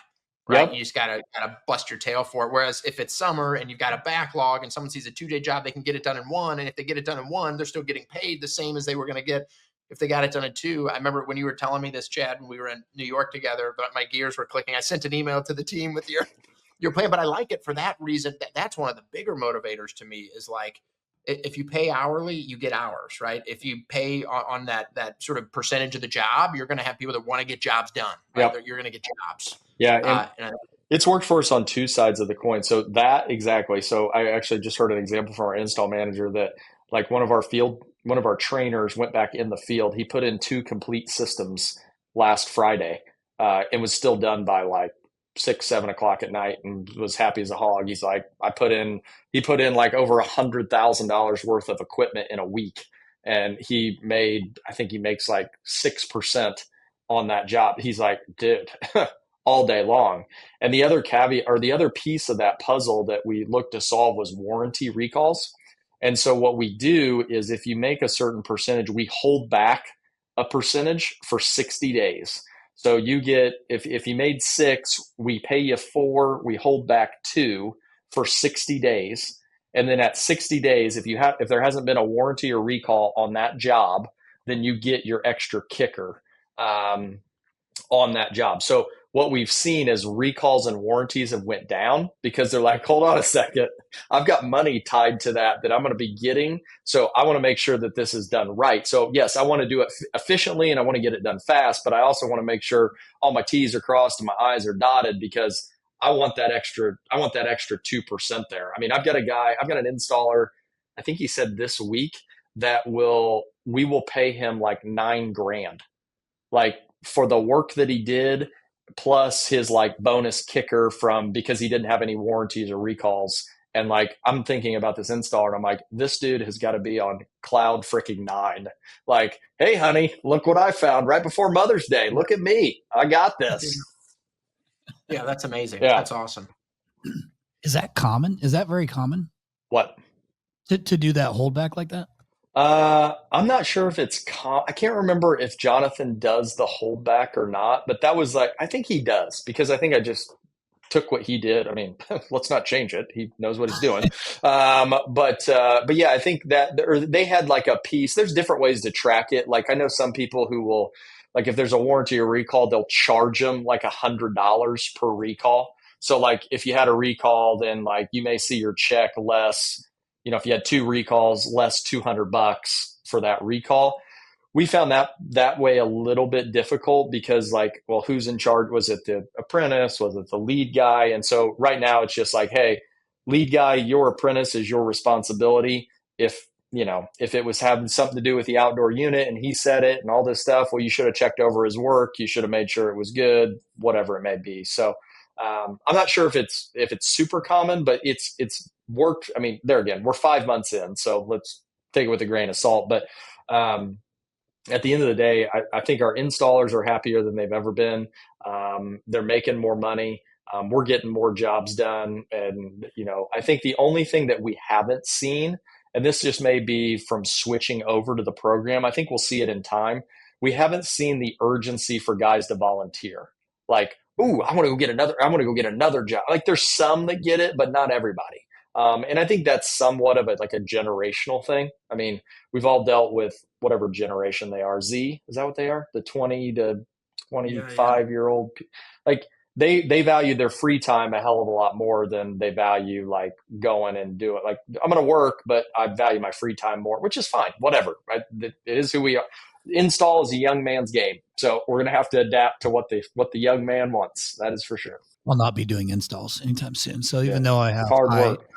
Right. Yep. You just gotta bust your tail for it. Whereas if it's summer and you've got a backlog and someone sees a 2-day job, they can get it done in 1. And if they get it done in 1, they're still getting paid the same as they were going to get if they got it done in 2. I remember when you were telling me this, Chad, when we were in New York together, but my gears were clicking. I sent an email to the team with your plan, but I like it for that reason. That's one of the bigger motivators to me is like, if you pay hourly, you get hours, right? If you pay on that sort of percentage of the job, you're going to have people that want to get jobs done. Right? Yep. You're going to get jobs. Yeah. And it's worked for us on 2 sides of the coin. So that exactly. So I actually just heard an example from our install manager that, like, one of our trainers went back in the field. He put in 2 complete systems last Friday and was still done by like 6-7 o'clock at night and was happy as a hog. He's like, he put in like over $100,000 worth of equipment in a week. And I think he makes like 6% on that job. He's like, dude, all day long. And the other caveat, or the other piece of that puzzle that we looked to solve, was warranty recalls. And so what we do is, if you make a certain percentage, we hold back a percentage for 60 days. So you get, if you made 6, we pay you 4, we hold back 2 for 60 days. And then at 60 days, if there hasn't been a warranty or recall on that job, then you get your extra kicker on that job. So what we've seen is recalls and warranties have went down because they're like, hold on a second, I've got money tied to that I'm going to be getting. So I want to make sure that this is done right. So yes, I want to do it efficiently and I want to get it done fast, but I also want to make sure all my T's are crossed and my I's are dotted because I want that extra 2% there. I mean, I've got an installer, I think he said this week, that we will pay him like $9,000, like for the work that he did, plus his like bonus kicker because he didn't have any warranties or recalls. And like, I'm thinking about this installer and I'm like, this dude has got to be on cloud freaking 9. Like, hey honey, look what I found right before Mother's Day. Look at me. I got this. Yeah. That's amazing. Yeah. That's awesome. Is that common? Is that very common? What? To do that holdback like that? I'm not sure if I can't remember if Jonathan does the holdback or not, but that was like, I think he does, because I think I just took what he did. I mean, let's not change it. He knows what he's doing. But yeah, I think that they had like a piece. There's different ways to track it. Like, I know some people who will, like, if there's a warranty or recall, they'll charge them like $100 per recall. So like, if you had a recall, then like you may see your check less. If you had 2 recalls, less $200 for that recall. We found that way a little bit difficult because, like, well, who's in charge? Was it the apprentice? Was it the lead guy? And so right now it's just like, hey, lead guy, your apprentice is your responsibility. If it was having something to do with the outdoor unit and he said it and all this stuff, well, you should have checked over his work. You should have made sure it was good, whatever it may be. So I'm not sure if it's super common, but it's worked. I mean, there again, we're 5 months in, so let's take it with a grain of salt. But at the end of the day, I think our installers are happier than they've ever been. They're making more money. We're getting more jobs done. And, I think the only thing that we haven't seen, and this just may be from switching over to the program, I think we'll see it in time. We haven't seen the urgency for guys to volunteer. like, ooh, I want to go get another job. Like there's some that get it, but not everybody. And I think that's somewhat of like a generational thing. I mean, we've all dealt with whatever generation they are. Z, is that what they are? The 20 to Yeah. 25-year-old, like they value their free time a hell of a lot more than they value like going and do it. Like I'm going to work, but I value my free time more, which is fine. Whatever. Right? It is who we are. Install is a young man's game, so we're going to have to adapt to what the young man wants. That is for sure. I'll not be doing installs anytime soon. So even Yeah. though I have Hard work.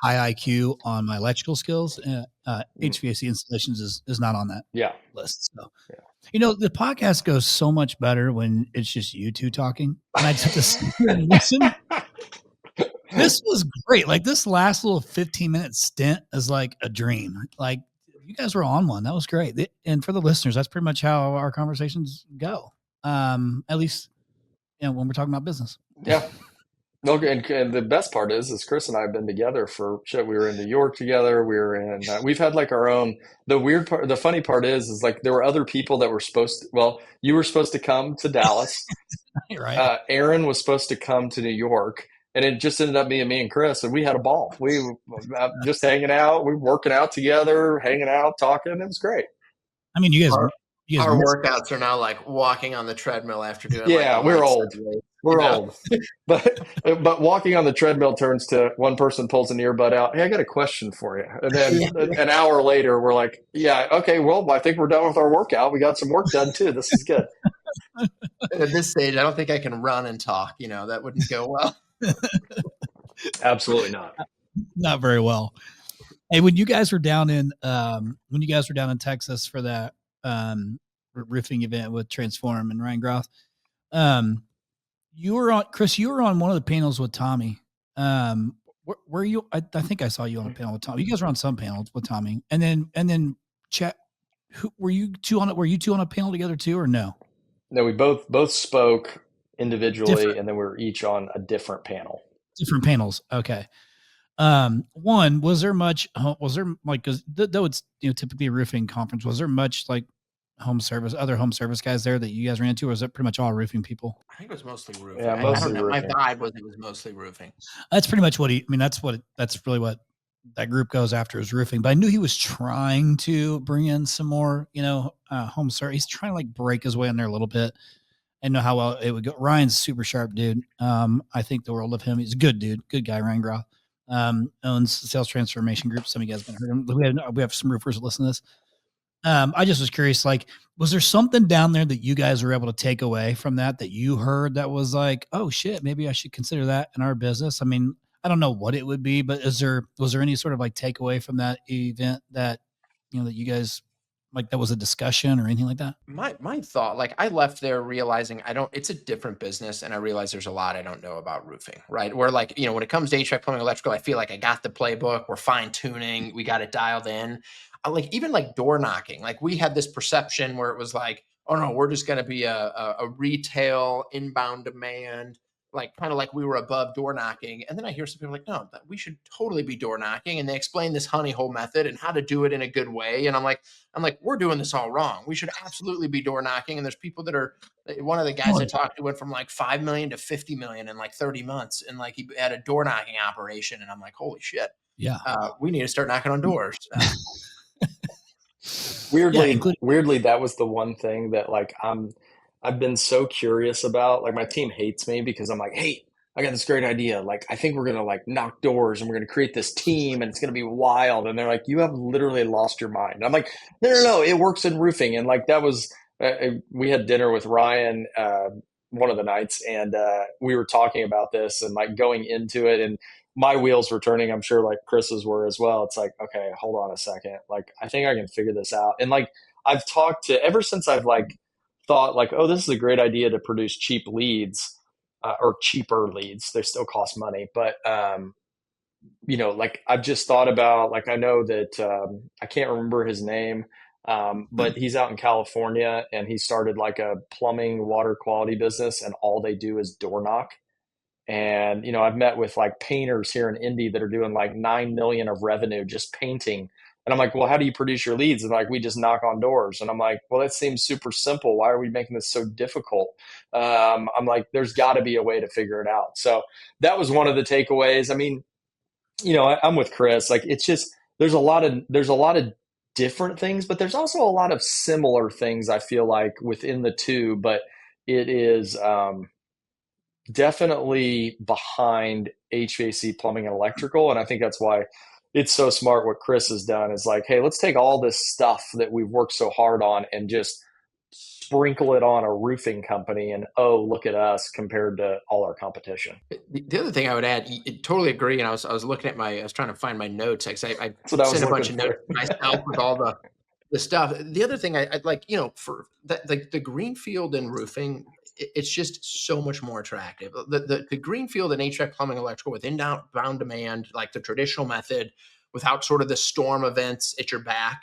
high IQ on my electrical skills, HVAC installations is not on that Yeah. list. So, Yeah. you know, the podcast goes so much better when it's just you two talking, and I just have to sit here and listen. This was great. Like this last little 15-minute stint is like a dream. Like you guys were on one. That was great. And for the listeners, that's pretty much how our conversations go. At least, you know, when we're talking about business. Yeah. Okay, and the best part is Chris and I have been together for shit. We were in New York together. We were in. We've had like our own. The weird part, the funny part is like there were other people that were supposed to. Well, you were supposed to come to Dallas. Right. Aaron was supposed to come to New York, and it just ended up being me and Chris, and we had a ball. We were just hanging out. We were working out together, hanging out, talking. It was great. I mean, you guys Our workouts are now like walking on the treadmill after doing Yeah, like we're old. We're old. But walking on the treadmill turns to one person pulls an earbud out. Hey, I got a question for you. And then an hour later, we're like, yeah, okay, well, I think we're done with our workout. We got some work done too. This is good. At this stage, I don't think I can run and talk. You know, that wouldn't go well. Absolutely not. Not very well. Hey, when you guys were down in Texas for that roofing event with Transform and Ryan Groth, you were on, Chris, you were on one of the panels with Tommy. Were you? I think I saw you on a panel with Tommy. You guys were on some panels with Tommy, and then Chet. Were you two on it? Were you two on a panel together too, or no? No, we both spoke individually, Different. and then we were each on a different panel. Different panels. Okay. One, was there like, cause though it's, you know, typically a roofing conference, was there much like other home service guys there that you guys ran into, or was it pretty much all roofing people? I think it was mostly roofing. Yeah, I mostly don't know. roofing. My vibe was it was mostly roofing. That's pretty much that's really what that group goes after, is roofing. But I knew he was trying to bring in some more, you know, home service. He's trying to like break his way in there a little bit and know how well it would go. Ryan's super sharp dude. I think the world of him. He's a good dude, good guy, Ryan Groth. Owns Sales Transformation Group. Some of you guys have heard him. We have some roofers that listen to this. I just was curious, like, was there something down there that you guys were able to take away from that you heard that was like, oh shit, maybe I should consider that in our business? I mean, I don't know what it would be, but was there any sort of like takeaway from that event that, you know, that you guys like, that was a discussion or anything like that? My thought, like I left there realizing it's a different business, and I realize there's a lot I don't know about roofing, right? Where like, you know, when it comes to HVAC, plumbing, electrical, I feel like I got the playbook, we're fine tuning, we got it dialed in. Like even like door knocking, like we had this perception where it was like, oh no, we're just going to be a retail inbound demand, like kind of like we were above door knocking. And then I hear some people like, no, that we should totally be door knocking. And they explain this honey hole method and how to do it in a good way. And I'm like, we're doing this all wrong. We should absolutely be door knocking. And there's people that are, one of the guys I talked to went from like 5 million to 50 million in like 30 months. And like he had a door knocking operation. And I'm like, holy shit. Yeah. We need to start knocking on doors. Weirdly, that was the one thing that like I've been so curious about. Like my team hates me because I'm like, hey, I got this great idea. Like I think we're gonna like knock doors and we're gonna create this team and it's gonna be wild. And they're like, you have literally lost your mind. And I'm like, no, it works in roofing. And like that was we had dinner with Ryan one of the nights, and we were talking about this and like going into it, and my wheels were turning. I'm sure like Chris's were as well. It's like, okay, hold on a second. Like, I think I can figure this out. And like, I've talked to, ever since I've like thought like, oh, this is a great idea to produce cheap leads or cheaper leads. They still cost money, but you know, like I've just thought about, like, I know that I can't remember his name, but he's out in California and he started like a plumbing water quality business, and all they do is door knock. And, you know, I've met with like painters here in Indy that are doing like 9 million of revenue just painting And I'm like, well, how do you produce your leads? And like, we just knock on doors. And I'm like, well, that seems super simple. Why are we making this so difficult? I'm like, there's got to be a way to figure it out. So that was one of the takeaways. I mean, I'm with Chris. Like, it's just, there's a lot of different things, but there's also a lot of similar things I feel like within the two, but it is definitely behind HVAC, plumbing, and electrical. And I think that's why it's so smart what Chris has done is like, hey, let's take all this stuff that we've worked so hard on and just sprinkle it on a roofing company. And oh, look at us compared to all our competition. The other thing I would add, totally agree. And I was looking at I was trying to find my notes. I sent a bunch of notes myself with all the stuff. The other thing I'd like, for the greenfield and roofing, it's just so much more attractive. The greenfield and HVAC, plumbing, electrical with inbound demand, like the traditional method, without sort of the storm events at your back.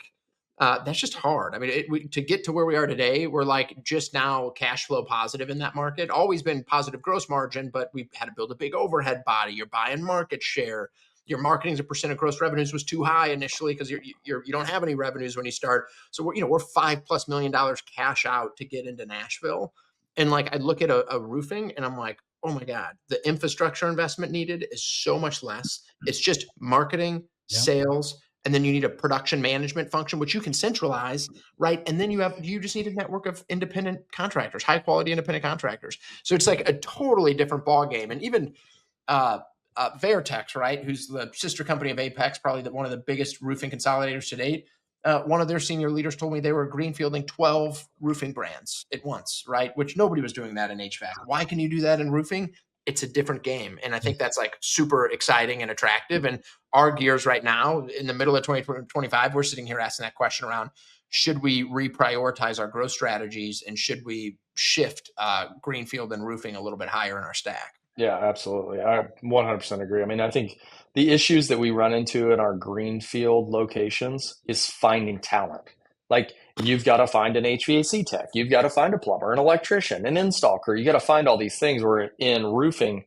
That's just hard. I mean, to get to where we are today, we're like just now cash flow positive in that market. Always been positive gross margin, but we had to build a big overhead body. You're buying market share. Your marketing as a percent of gross revenues was too high initially because you don't have any revenues when you start. So we're $5+ million cash out to get into Nashville. And like I look at a roofing and I'm like, oh my God, the infrastructure investment needed is so much less. It's just marketing, sales, and then you need a production management function, which you can centralize, right? And then you just need a network of independent contractors, high quality independent contractors. So it's like a totally different ballgame. And even Vertex, right, who's the sister company of Apex, probably one of the biggest roofing consolidators to date. One of their senior leaders told me they were greenfielding 12 roofing brands at once, right? Which nobody was doing that in HVAC. Why can you do that in roofing? It's a different game. And I think that's like super exciting and attractive. And our gears right now, in the middle of 2025, we're sitting here asking that question around, should we reprioritize our growth strategies and should we shift greenfield and roofing a little bit higher in our stack? Yeah, absolutely. I 100% agree. I mean, I think the issues that we run into in our greenfield locations is finding talent. Like, you've got to find an HVAC tech, you've got to find a plumber, an electrician, an install crew. You got to find all these things. Where in roofing,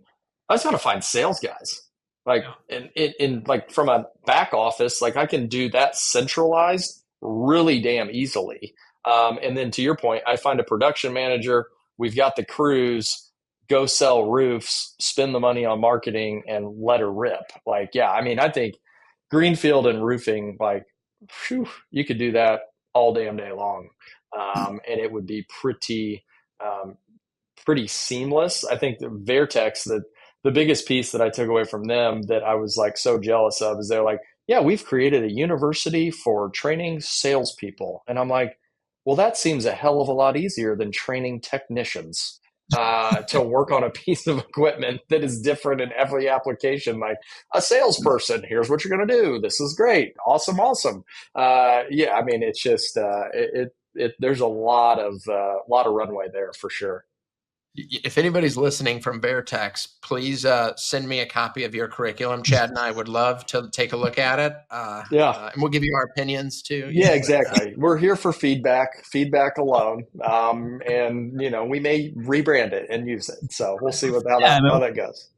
I just got to find sales guys. Like, in like from a back office, like I can do that centralized really damn easily. And then to your point, I find a production manager. We've got the crews. Go sell roofs, spend the money on marketing, and let her rip. Like, yeah, I mean, I think greenfield and roofing, like, whew, you could do that all damn day long, and it would be pretty seamless. I think the Vertex, the biggest piece that I took away from them that I was like so jealous of is they're like, yeah, we've created a university for training salespeople, and I'm like, well, that seems a hell of a lot easier than training technicians to work on a piece of equipment that is different in every application. Like a salesperson, here's what you're going to do. This is great. Awesome. Yeah. I mean, it's just, there's a lot of runway there for sure. If anybody's listening from Vertex, please send me a copy of your curriculum. Chad and I would love to take a look at it. And we'll give you our opinions too. Yeah, exactly. We're here for feedback alone. And we may rebrand it and use it. So we'll see how that goes.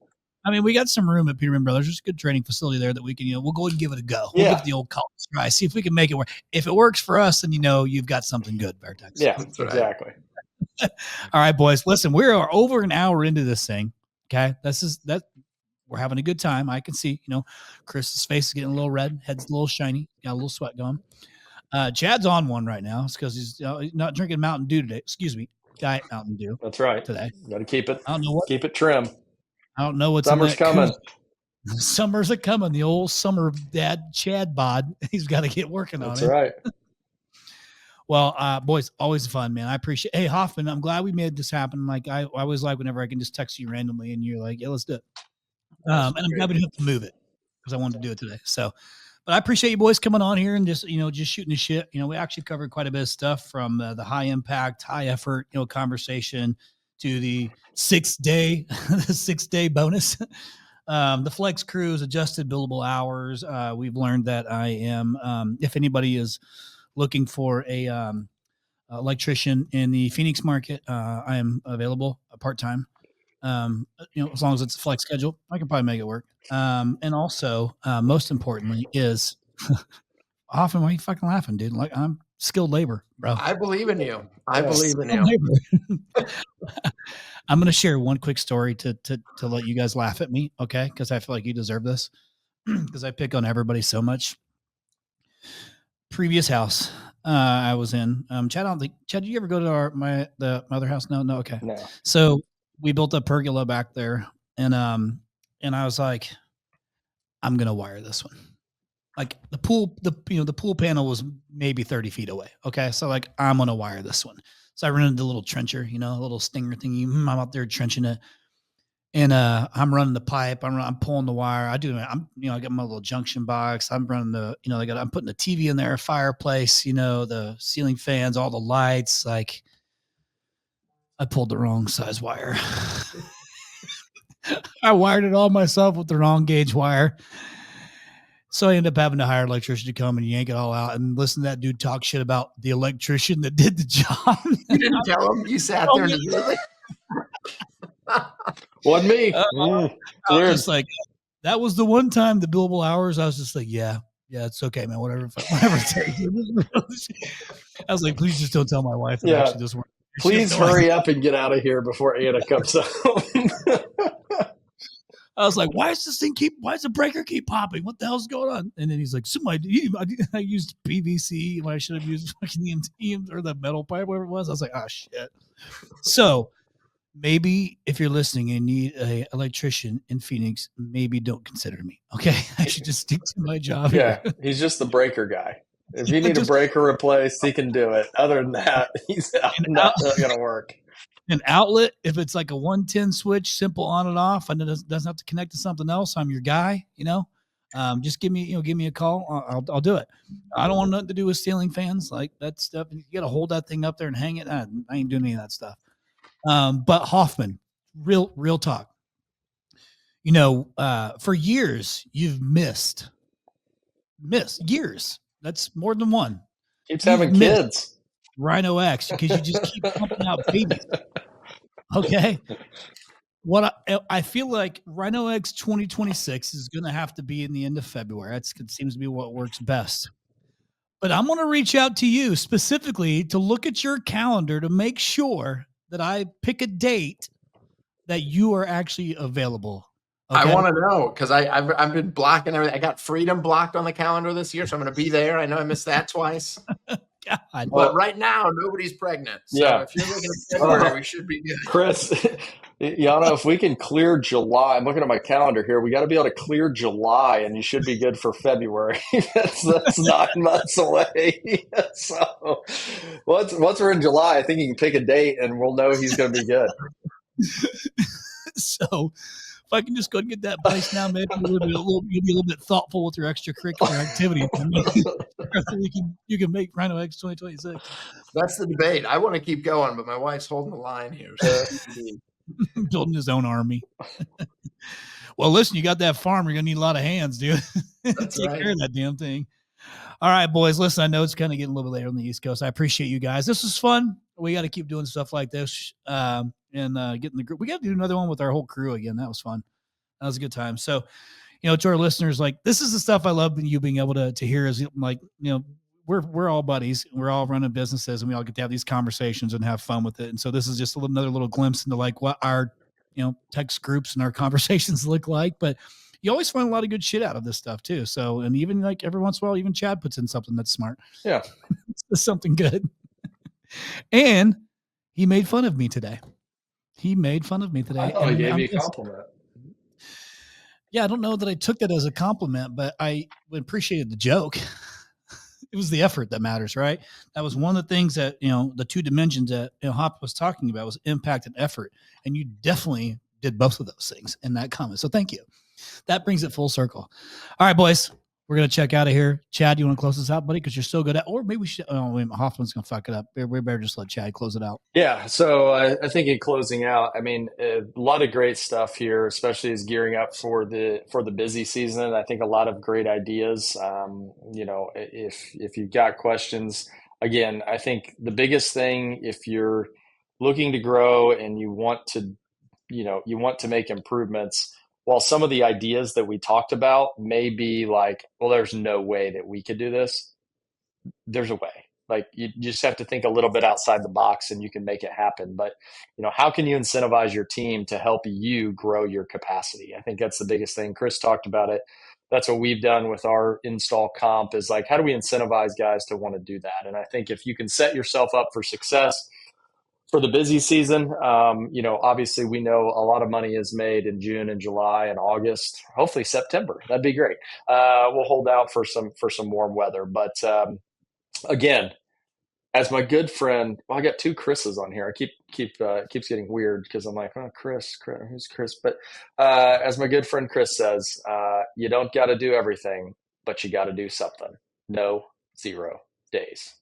I mean, we got some room at Peterman Brothers. There's a good training facility there that we can, we'll go ahead and give it a go. We'll give it the old college try, see if we can make it work. If it works for us, then you've got something good, Vertex. Yeah, exactly. All right, boys. Listen, we are over an hour into this thing. Okay. We're having a good time. I can see, Chris's face is getting a little red, head's a little shiny, got a little sweat going. Chad's on one right now. It's because he's not drinking Mountain Dew today. Excuse me, Diet Mountain Dew. That's right. Today. Got to keep it. I don't know what. Keep it trim. I don't know what's summer's coming. Summer's a coming. The old summer dad Chad bod. He's got to get working on it. That's right. Well, boys, always fun, man. I appreciate. Hey, Hoffman, I'm glad we made this happen. Like I always like whenever I can just text you randomly and you're like, yeah, let's do it. And I'm glad we didn't have to move it because I wanted to do it today. So, but I appreciate you boys coming on here and just shooting the shit. We actually covered quite a bit of stuff from the high impact, high effort, conversation to the 6-day, the 6-day bonus. The flex crews, adjusted billable hours. We've learned that I am, if anybody is looking for a electrician in the Phoenix market, I am available part-time. As long as it's a flex schedule, I can probably make it work. And also, most importantly is Hoffman, why are you fucking laughing, dude? Like, I'm skilled labor, bro. I believe in you. I believe in you. Labor. I'm going to share one quick story to let you guys laugh at me, okay? Because I feel like you deserve this because I pick on everybody so much. Previous house I was in, Chad, I don't think, Chad, did you ever go to my other house? No, okay. No. So we built a pergola back there, and I was like, I'm going to wire this one. Like the pool panel was maybe 30 feet away. Okay. So like, I'm going to wire this one. So I rented a little trencher, a little stinger thingy. I'm out there trenching it. And I'm running the pipe. I'm pulling the wire. I got my little junction box. I'm running I'm putting the TV in there, a fireplace, the ceiling fans, all the lights. Like, I pulled the wrong size wire. I wired it all myself with the wrong gauge wire. So I ended up having to hire an electrician to come and yank it all out and listen to that dude talk shit about the electrician that did the job. You didn't tell him? You sat there and just Wasn't me. I was just like, that was the one time the billable hours. I was just like, yeah, it's okay, man. Whatever it takes. I was like, please just don't tell my wife. That actually doesn't work. Please hurry up and get out of here before Anna comes home. I was like, why does the breaker keep popping? What the hell's going on? And then he's like, I used PVC when I should have used fucking EMT or the metal pipe, whatever it was. I was like, oh shit. So maybe if you're listening and need an electrician in Phoenix, maybe don't consider me. Okay. I should just stick to my job. Yeah. He's just the breaker guy. If you need a breaker replaced, he can do it. Other than that, he's not going to work. An outlet, if it's like a 110 switch, simple on and off, and it doesn't have to connect to something else, I'm your guy. Just give me a call. I'll do it. I don't want nothing to do with ceiling fans, like that stuff. You got to hold that thing up there and hang it. I ain't doing any of that stuff. But Hoffman, real talk. For years you've missed years. That's more than one. Keeps having kids. RYNO X, because you just keep pumping out babies. Okay. What I feel like RYNO X 2026 is going to have to be in the end of February. It seems to be what works best. But I'm going to reach out to you specifically to look at your calendar to make sure that I pick a date that you are actually available. Okay? I want to know because I've been blocking everything. I got Freedom blocked on the calendar this year, so I'm going to be there. I know I missed that twice. God. But right now, nobody's pregnant. So if you're looking at February, we should be good. Chris, Yano, if we can clear July, I'm looking at my calendar here. We got to be able to clear July, and you should be good for February. that's 9 months away. So once we're in July, I think you can pick a date, and we'll know he's going to be good. So if I can just go and get that place now, maybe you'll be a little bit thoughtful with your extracurricular activity. You can make RYNO X 2026. That's the debate. I want to keep going, but my wife's holding the line here. So. Building his own army. Well, listen, you got that farm. You're going to need a lot of hands, dude. That's Take care of that damn thing. All right, boys. Listen, I know it's kind of getting a little bit later on the East Coast. I appreciate you guys. This was fun. We got to keep doing stuff like this and getting the group. We got to do another one with our whole crew again. That was fun. That was a good time. So, to our listeners, like, this is the stuff I love you being able to hear is like, we're all buddies. We're all running businesses, and we all get to have these conversations and have fun with it. And so this is just another little glimpse into like what our, text groups and our conversations look like. But you always find a lot of good shit out of this stuff too. So, and even like every once in a while, even Chad puts in something that's smart. Yeah. It's something good. And he made fun of me today. I thought he gave me a compliment. Yeah, I don't know that I took that as a compliment, but I appreciated the joke. It was the effort that matters, right? That was one of the things that, the two dimensions that Hop was talking about was impact and effort. And you definitely did both of those things in that comment. So thank you. That brings it full circle. All right, boys, we're going to check out of here. Chad, you want to close this out, buddy? Because you're so good at, or maybe we should, Hoffman's going to fuck it up. We better just let Chad close it out. Yeah. So I think in closing out, I mean, a lot of great stuff here, especially as gearing up for the busy season. I think a lot of great ideas. If you've got questions, again, I think the biggest thing, if you're looking to grow and you want to make improvements, while some of the ideas that we talked about may be like, well, there's no way that we could do this. there's a way. Like you just have to think a little bit outside the box and you can make it happen. But, how can you incentivize your team to help you grow your capacity? I think that's the biggest thing. Chris talked about it. That's what we've done with our install comp is like, how do we incentivize guys to want to do that? And I think if you can set yourself up for success for the busy season, obviously we know a lot of money is made in June and July and August, hopefully September. That'd be great. We'll hold out for some warm weather. But again, as my good friend, well, I got two Chris's on here. I keeps getting weird because I'm like, oh, Chris, who's Chris? But as my good friend Chris says, you don't got to do everything, but you got to do something. No 0 days.